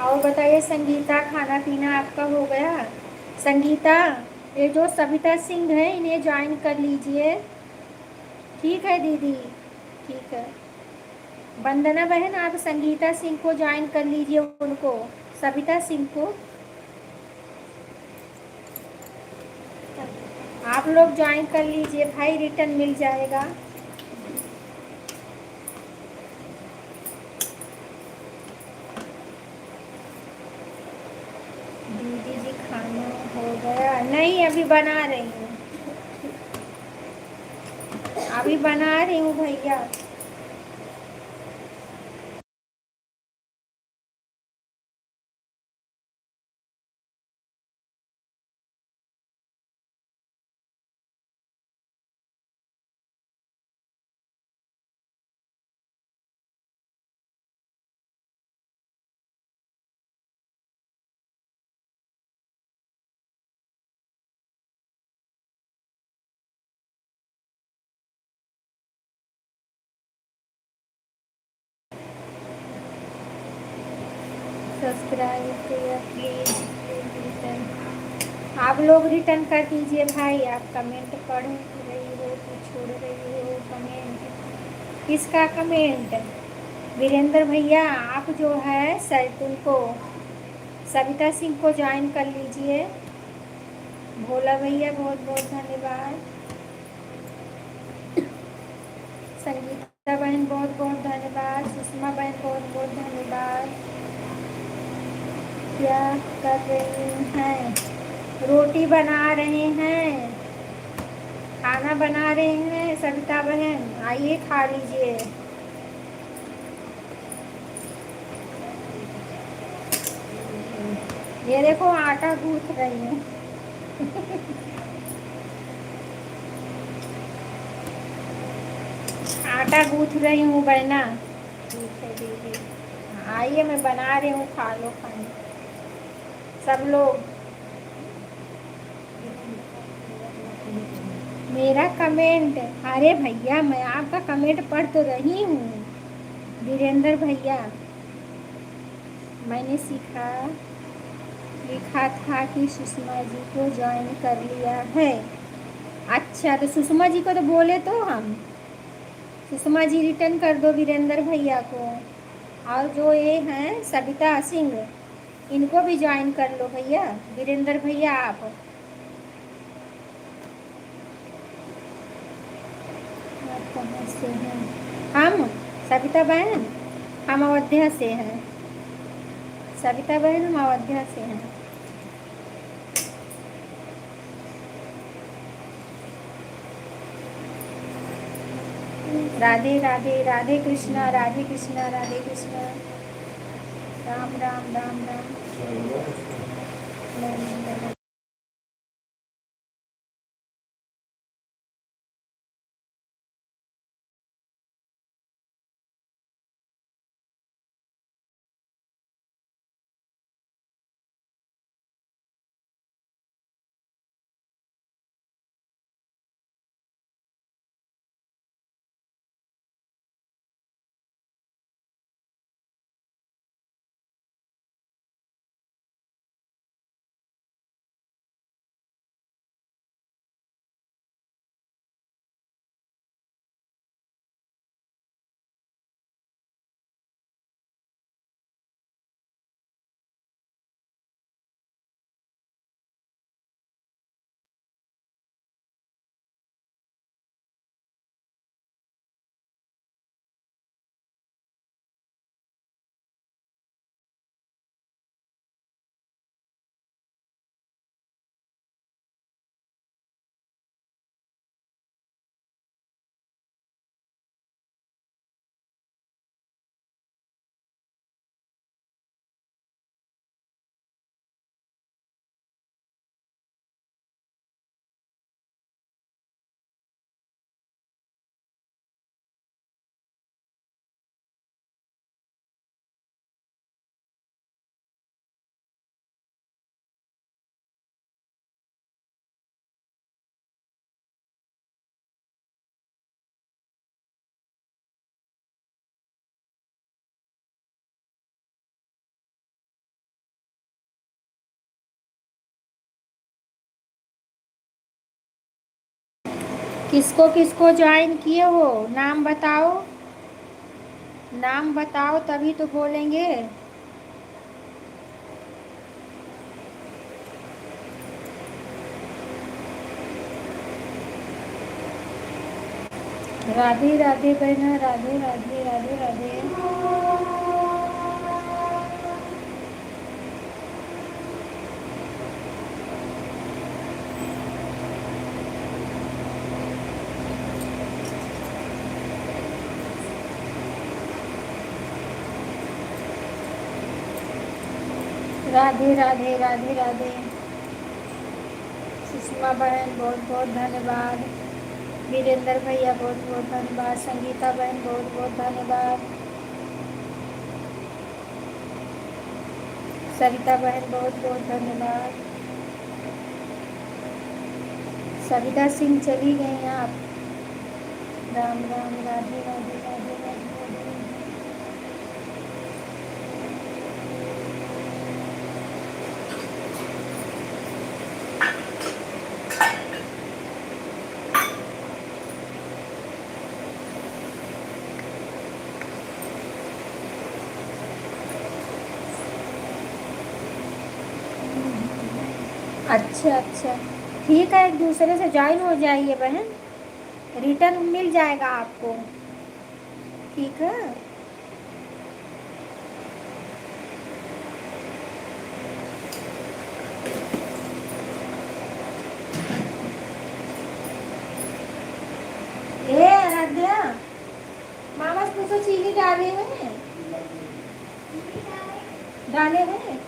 और बताइए संगीता खाना पीना आपका हो गया। संगीता ये जो सविता सिंह है इन्हें ज्वाइन कर लीजिए। ठीक है दीदी, ठीक है। वंदना बहन आप संगीता सिंह को ज्वाइन कर लीजिए, उनको सविता सिंह को आप लोग ज्वाइन कर लीजिए भाई, रिटर्न मिल जाएगा। दीदी जी खाना हो गया। नहीं अभी बना रही हूँ, अभी बना रही हूँ भैया। Subscribe please return. आप लोग रिटर्न कर दीजिए भाई। आप कमेंट पढ़ रही हो तो छोड़ रही हो कमेंट। किसका कमेंट। वीरेंद्र भैया आप जो है सर उनको सविता सिंह को ज्वाइन कर लीजिए। भोला भैया बहुत बहुत धन्यवाद। संगीता बहन बहुत बहुत धन्यवाद। सुषमा बहन बहुत बहुत धन्यवाद। क्या कर रही हैं। रोटी बना रहे हैं। खाना बना रहे हैं सविता बहन, आइए खा लीजिए। ये देखो आटा गूंथ रही हूँ। आटा गूंथ रही हूँ बहना। ठीक है दीदी, आइए मैं बना रही हूँ, खा लो खाना सब लोग। मेरा कमेंट, अरे भैया मैं आपका कमेंट पढ़ तो रही हूँ वीरेंद्र भैया। मैंने लिखा था कि सुषमा जी को ज्वाइन कर लिया है। अच्छा तो सुषमा जी को तो बोले तो हम, सुषमा जी रिटर्न कर दो वीरेंद्र भैया को। और जो ये हैं सविता सिंह, इनको भी ज्वाइन कर लो भैया। वीरेंद्र भैया आप कहाँ से हैं? हम सविता बहन, हम अयोध्या से हैं। सविता बहन हम अयोध्या से हैं। राधे राधे, राधे कृष्णा, राधे कृष्णा, राधे कृष्णा। राम राम राम राम। किसको किसको ज्वाइन किए हो, नाम बताओ, नाम बताओ तभी तो बोलेंगे। राधे राधे बहना, राधे राधे, राधे राधे। राधे राधे, राधे राधे। सुषमा बहन बहुत बहुत धन्यवाद। वीरेंद्र भैया बहुत बहुत धन्यवाद। संगीता बहन बहुत बहुत धन्यवाद। सविता बहन बहुत बहुत धन्यवाद। सविता सिंह चली गई आप। राम राम, राधे राधे, राधे राधे, राधे। अच्छा अच्छा, ठीक है, एक दूसरे से ज्वाइन हो जाइए बहन, रिटर्न मिल जाएगा आपको। ठीक है। चीनी डाले हैं, डाले हैं।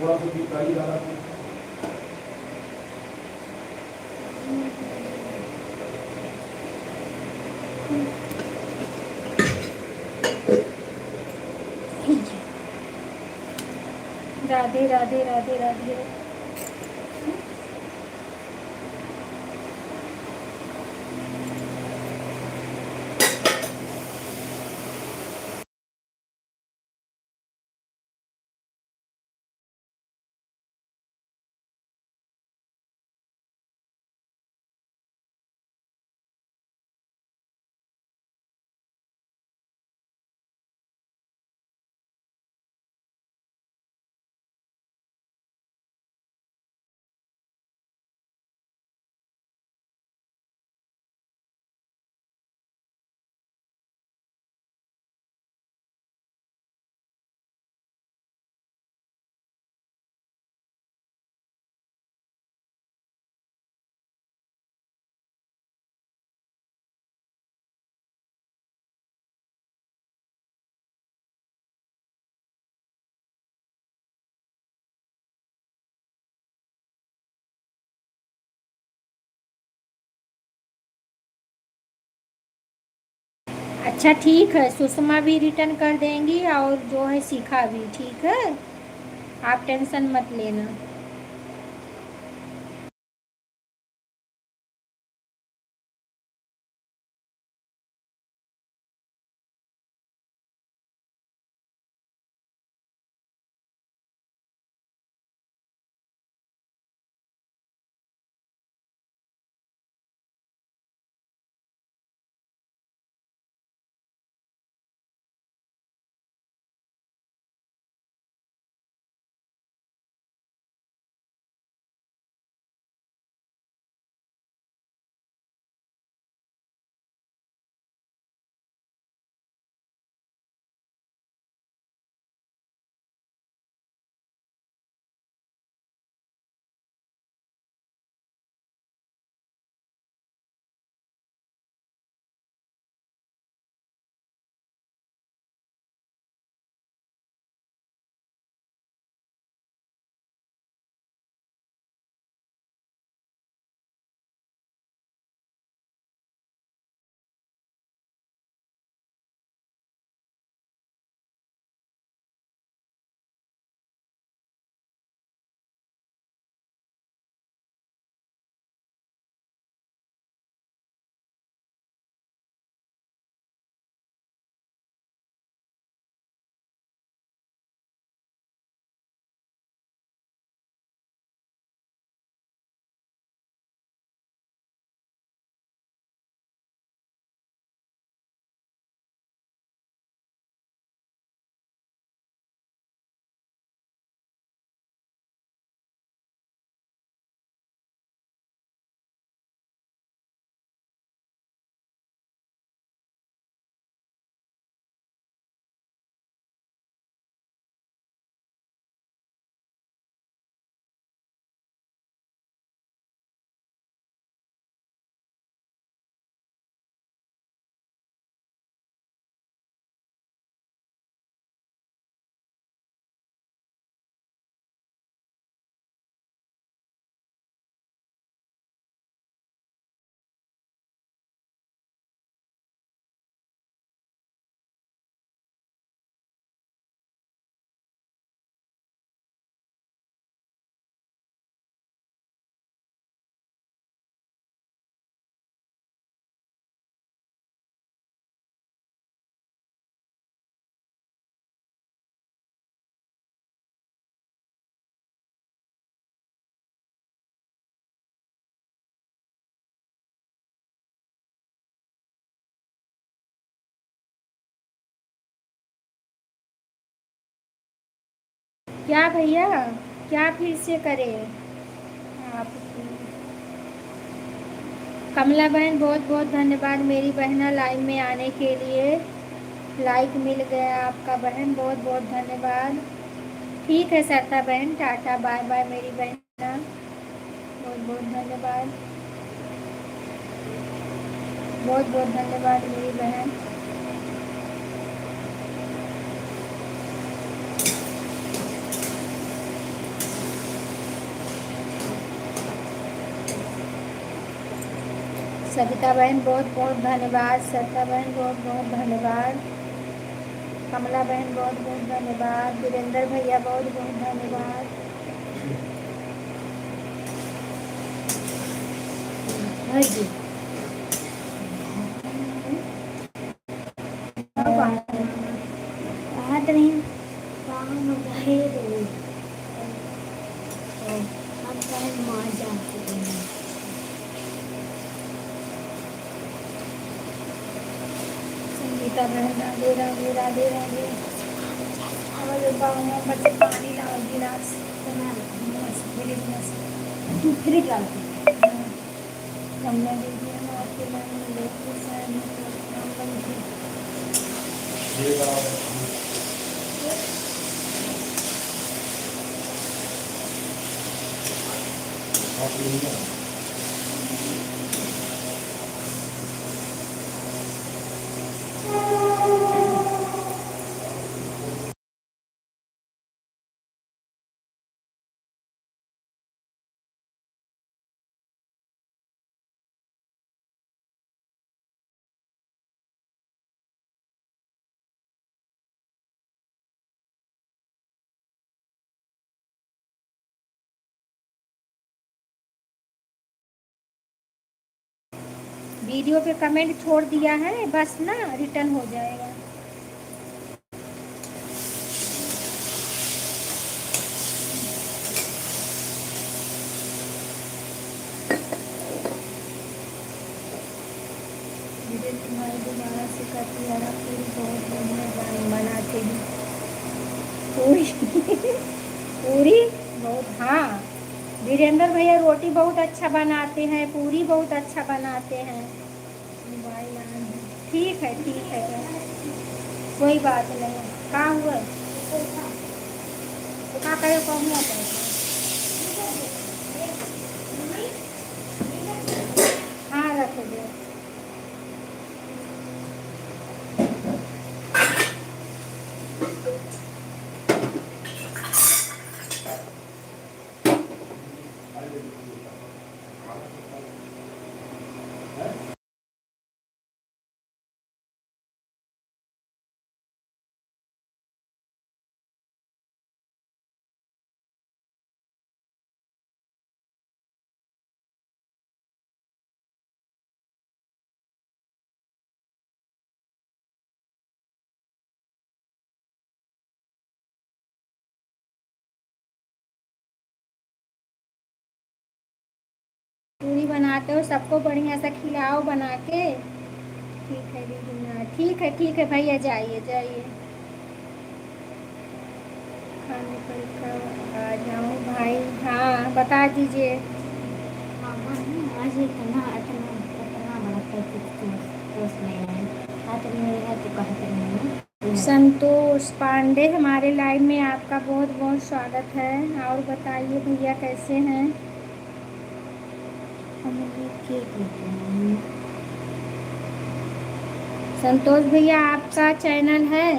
थोड़ा सा दिखाई डाला राधे राधे राधे राधे। अच्छा ठीक है, सुषमा भी रिटर्न कर देंगी और जो है शिखा भी, ठीक है, आप टेंशन मत लेना। क्या भैया, क्या फिर से करें आप? कमला बहन बहुत बहुत धन्यवाद मेरी बहना लाइव में आने के लिए, लाइक मिल गया आपका बहन, बहुत बहुत धन्यवाद। ठीक है सरता बहन, टाटा बाय बाय मेरी बहन, बहुत बहुत धन्यवाद, बहुत बहुत धन्यवाद मेरी बहन। सविता बहन बहुत बहुत धन्यवाद, सरिता बहन बहुत बहुत धन्यवाद, कमला बहन बहुत बहुत धन्यवाद, वीरेंद्र भैया बहुत बहुत धन्यवाद। हाँ जी। बात नहीं काम है रे। हम कहीं मार जाते हैं। संगीता बहन राधे राधे राधे राधे। हमारे गाँव में बच्चे पानी लाओ गिलास, फ्रिज डालते कमला दीदी हम आपके लाइन में लेके शायद वीडियो पे कमेंट छोड़ दिया है बस ना, रिटर्न हो जाएगा। तुम्हारी दोबारा से करती है पूरी बहुत बढ़िया बनाते हैं पूरी पूरी बहुत, हाँ वीरेंद्र भैया रोटी बहुत अच्छा बनाते हैं, पूरी बहुत अच्छा बनाते हैं। मोबाइल ऑन है, ठीक है कोई बात नहीं। कहाँ हुआ तो कहाँ कहे कहूँ हाँ रख दो। पूरी बनाते हो, सबको बढ़िया सा खिलाओ बना के। ठीक है दीदी, ठीक है भैया, जाइए खाने पर कब आ जाऊँ भाई? हाँ बता दीजिए। मामा आज इतना इतना इतना बड़ा पैकेट दोस्त में है। हाथ में है तो कहते हैं संतोष पांडे हमारे लाइव में आपका बहुत बहुत स्वागत है। और बताइए भैया कैसे हैं? हम केक लेते हैं। संतोष भैया आपका चैनल है?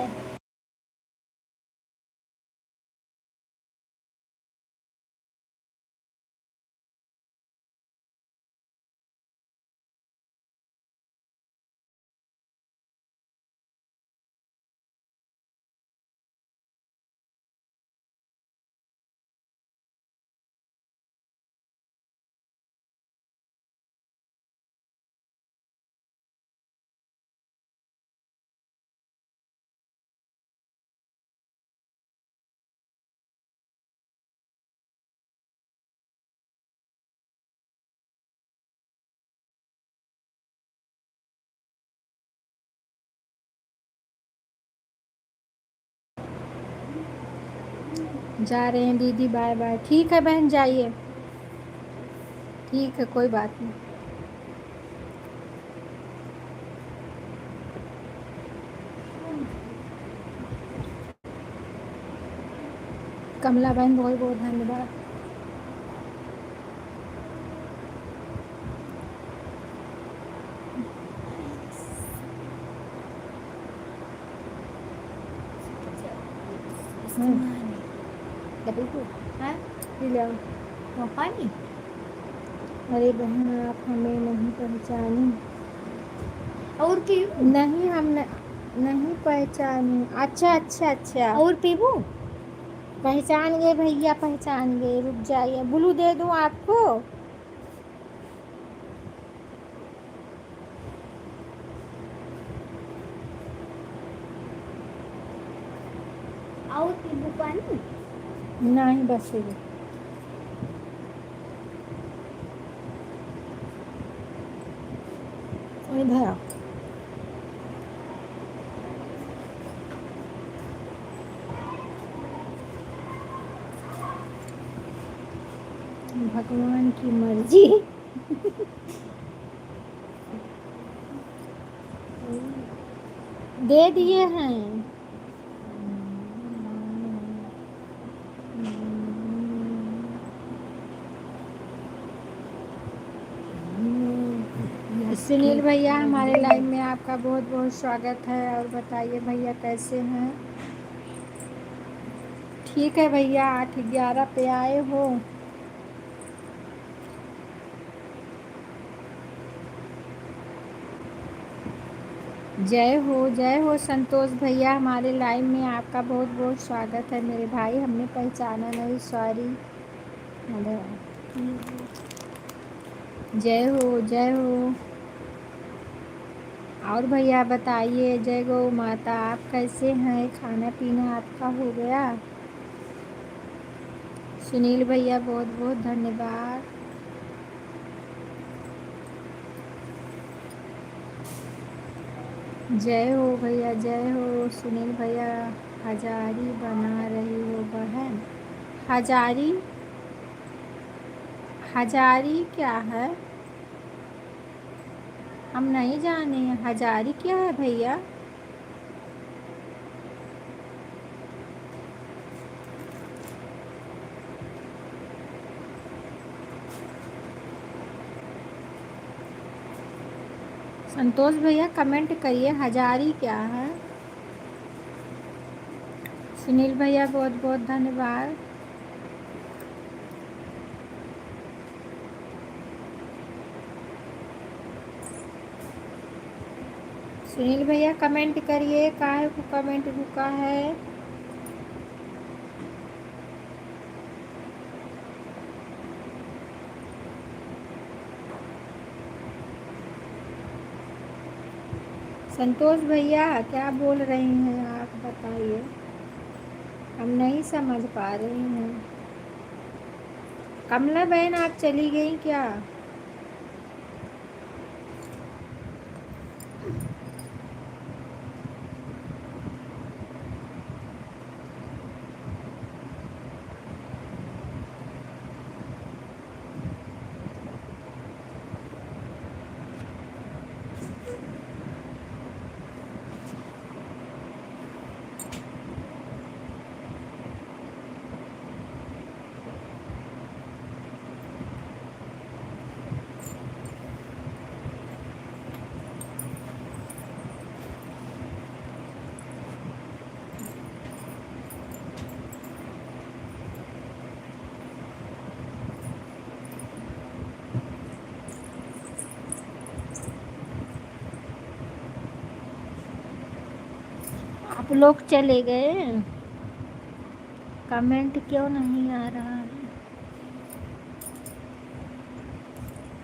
जा रहे हैं दीदी, बाय बाय। ठीक है बहन जाइए, ठीक है कोई बात नहीं। कमला बहन बहुत बहुत धन्यवाद। हाँ वो पानी। अरे बहन आप हमें नहीं पहचानी। और पीबू नहीं हम नहीं पहचानी। अच्छा अच्छा अच्छा और पीबू। पहचान गए भैया पहचान गए। रुक जाइए ब्लू दे दूं आपको। और पीबू पानी। नहीं बस ये इधर आओ। भगवान की मर्जी। दे दिए हैं। सुनील भैया हमारे लाइव में आपका बहुत बहुत स्वागत है। और बताइए भैया कैसे हैं। ठीक है भैया 8:11 पे आए हो। जय हो संतोष भैया हमारे लाइव में आपका बहुत बहुत स्वागत है मेरे भाई। हमने पहचाना नहीं सॉरी। जय हो जय हो। और भैया बताइए जय गौ माता आप कैसे हैं। खाना पीना आपका हो गया। सुनील भैया बहुत बहुत धन्यवाद। जय हो भैया जय हो। सुनील भैया हजारी बना रही हो बहन। हजारी हजारी क्या है हम नहीं जाने। हजारी क्या है भैया। संतोष भैया कमेंट करिए हजारी क्या है। सुनील भैया बहुत बहुत धन्यवाद। सुनील भैया कमेंट करिए काहे को कमेंट रुका है। संतोष भैया क्या बोल रही हैं आप बताइए। हम नहीं समझ पा रही हैं। कमला बहन आप चली गई क्या। आप लोग चले गए। कमेंट क्यों नहीं आ रहा है।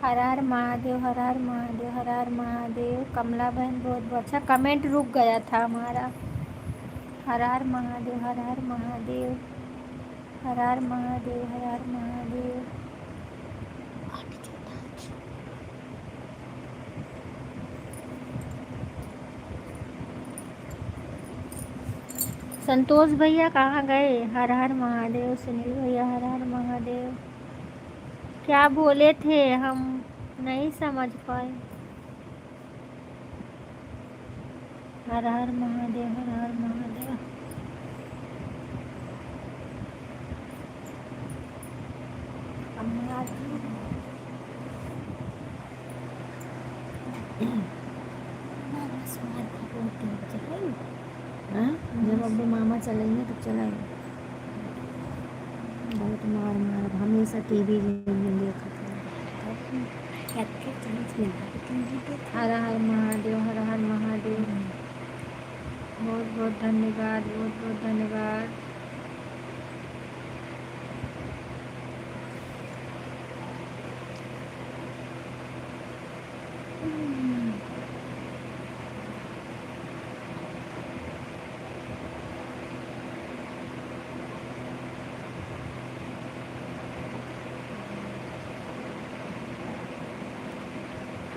हर हर महादेव हर हर महादेव हर हर महादेव। कमला बहन बहुत बहुत अच्छा कमेंट रुक गया था हमारा। हर हर महादेव हर हर महादेव हर हर महादेव हर हर महादेव। संतोष भैया कहाँ गए। हर हर महादेव। सुनील भैया हर हर महादेव। क्या बोले थे हम नहीं समझ पाए। हर हर महादेव हर हर महादेव। हाँ, जब अब्बू मामा चलेंगे तो चलाएंगे। बहुत मार मार हमेशा टीवी देखा हर हर महादेव, हर हर महादेव। बहुत बहुत धन्यवाद, बहुत बहुत धन्यवाद।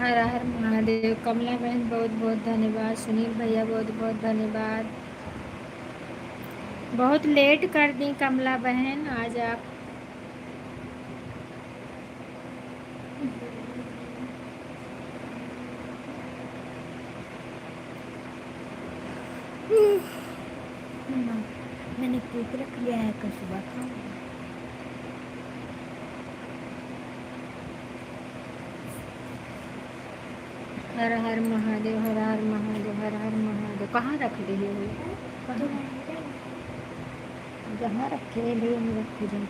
हर हर महादेव। कमला बहन बहुत बहुत धन्यवाद। सुनील भैया बहुत बहुत धन्यवाद। बहुत लेट कर दी कमला बहन आज आप। मैंने केक रख लिया है, कल सुबह खाऊं। हर हर महादेव, हर हर महादेव, हर हर महादेव। कहाँ रख रही हो? जहाँ रखे लिए रख जाए।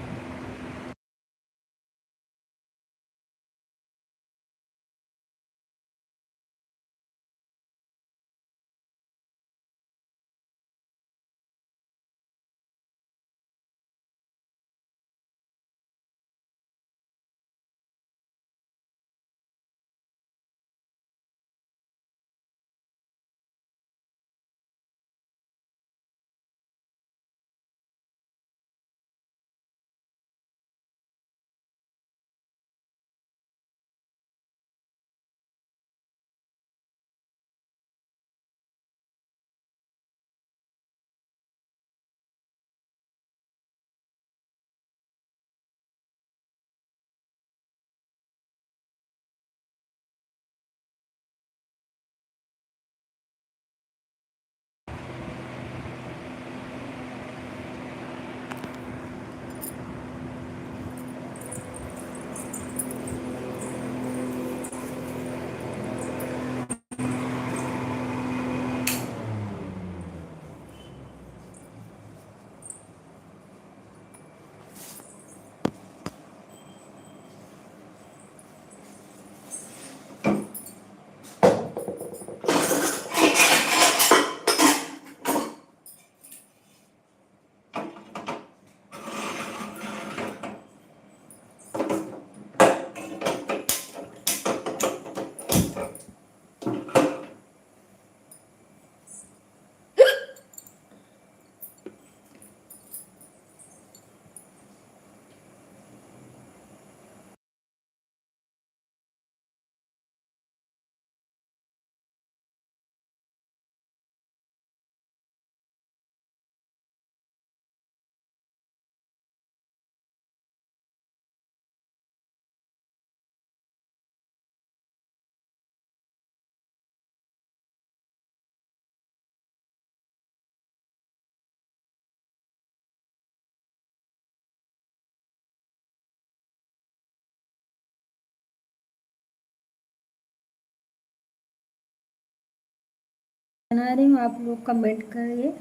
बना रही हूँ, आप लोग कमेंट करिए।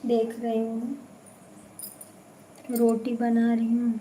देख रही हूँ, रोटी बना रही हूँ।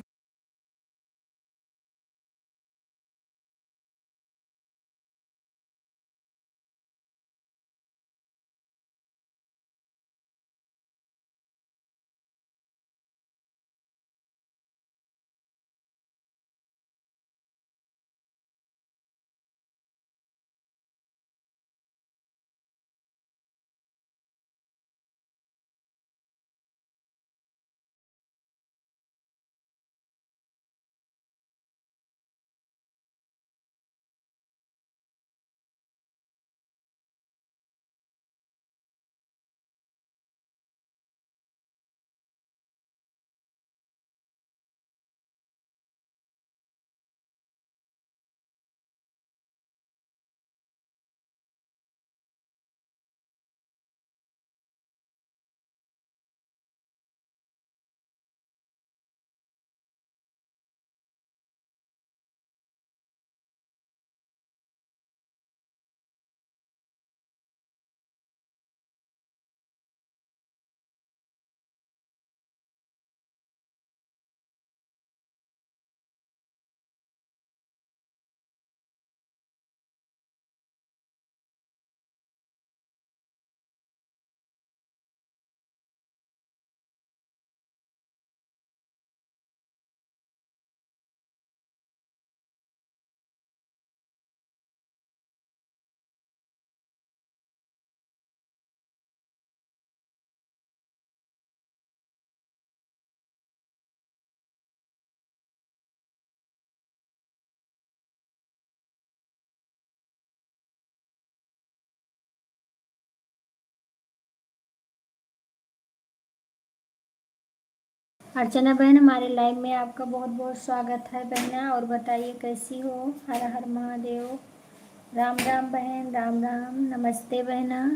अर्चना बहन हमारे लाइव में आपका बहुत बहुत स्वागत है बहना। और बताइए कैसी हो? हर हर महादेव। राम राम बहन, राम राम, नमस्ते बहना।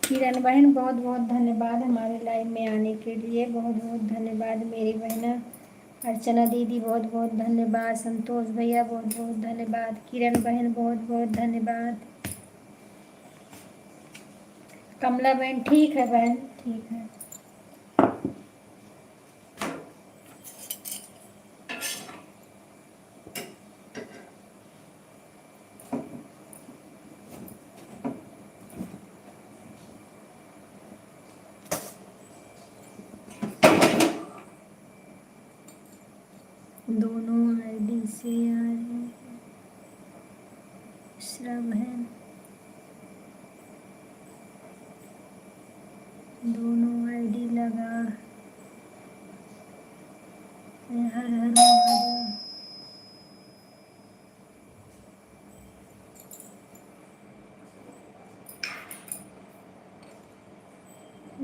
किरण बहन बहुत बहुत धन्यवाद हमारे लाइव में आने के लिए, बहुत बहुत धन्यवाद मेरी बहना। अर्चना दीदी बहुत बहुत धन्यवाद। संतोष भैया बहुत बहुत धन्यवाद। किरण बहन बहुत बहुत धन्यवाद। कमला बहन ठीक है बहन, ठीक है। दोनों आईडी से आ रहे हैं मिश्रा बहन, दोनों आईडी लगा। हर हर महादेव।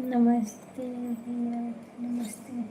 नमस्ते भैया, नमस्ते।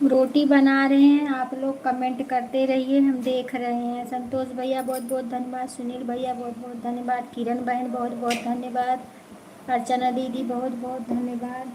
रोटी बना रहे हैं, आप लोग कमेंट करते रहिए, हम देख रहे हैं। संतोष भैया बहुत बहुत धन्यवाद, सुनील भैया बहुत बहुत धन्यवाद, किरण बहन बहुत बहुत धन्यवाद, अर्चना दीदी बहुत बहुत धन्यवाद।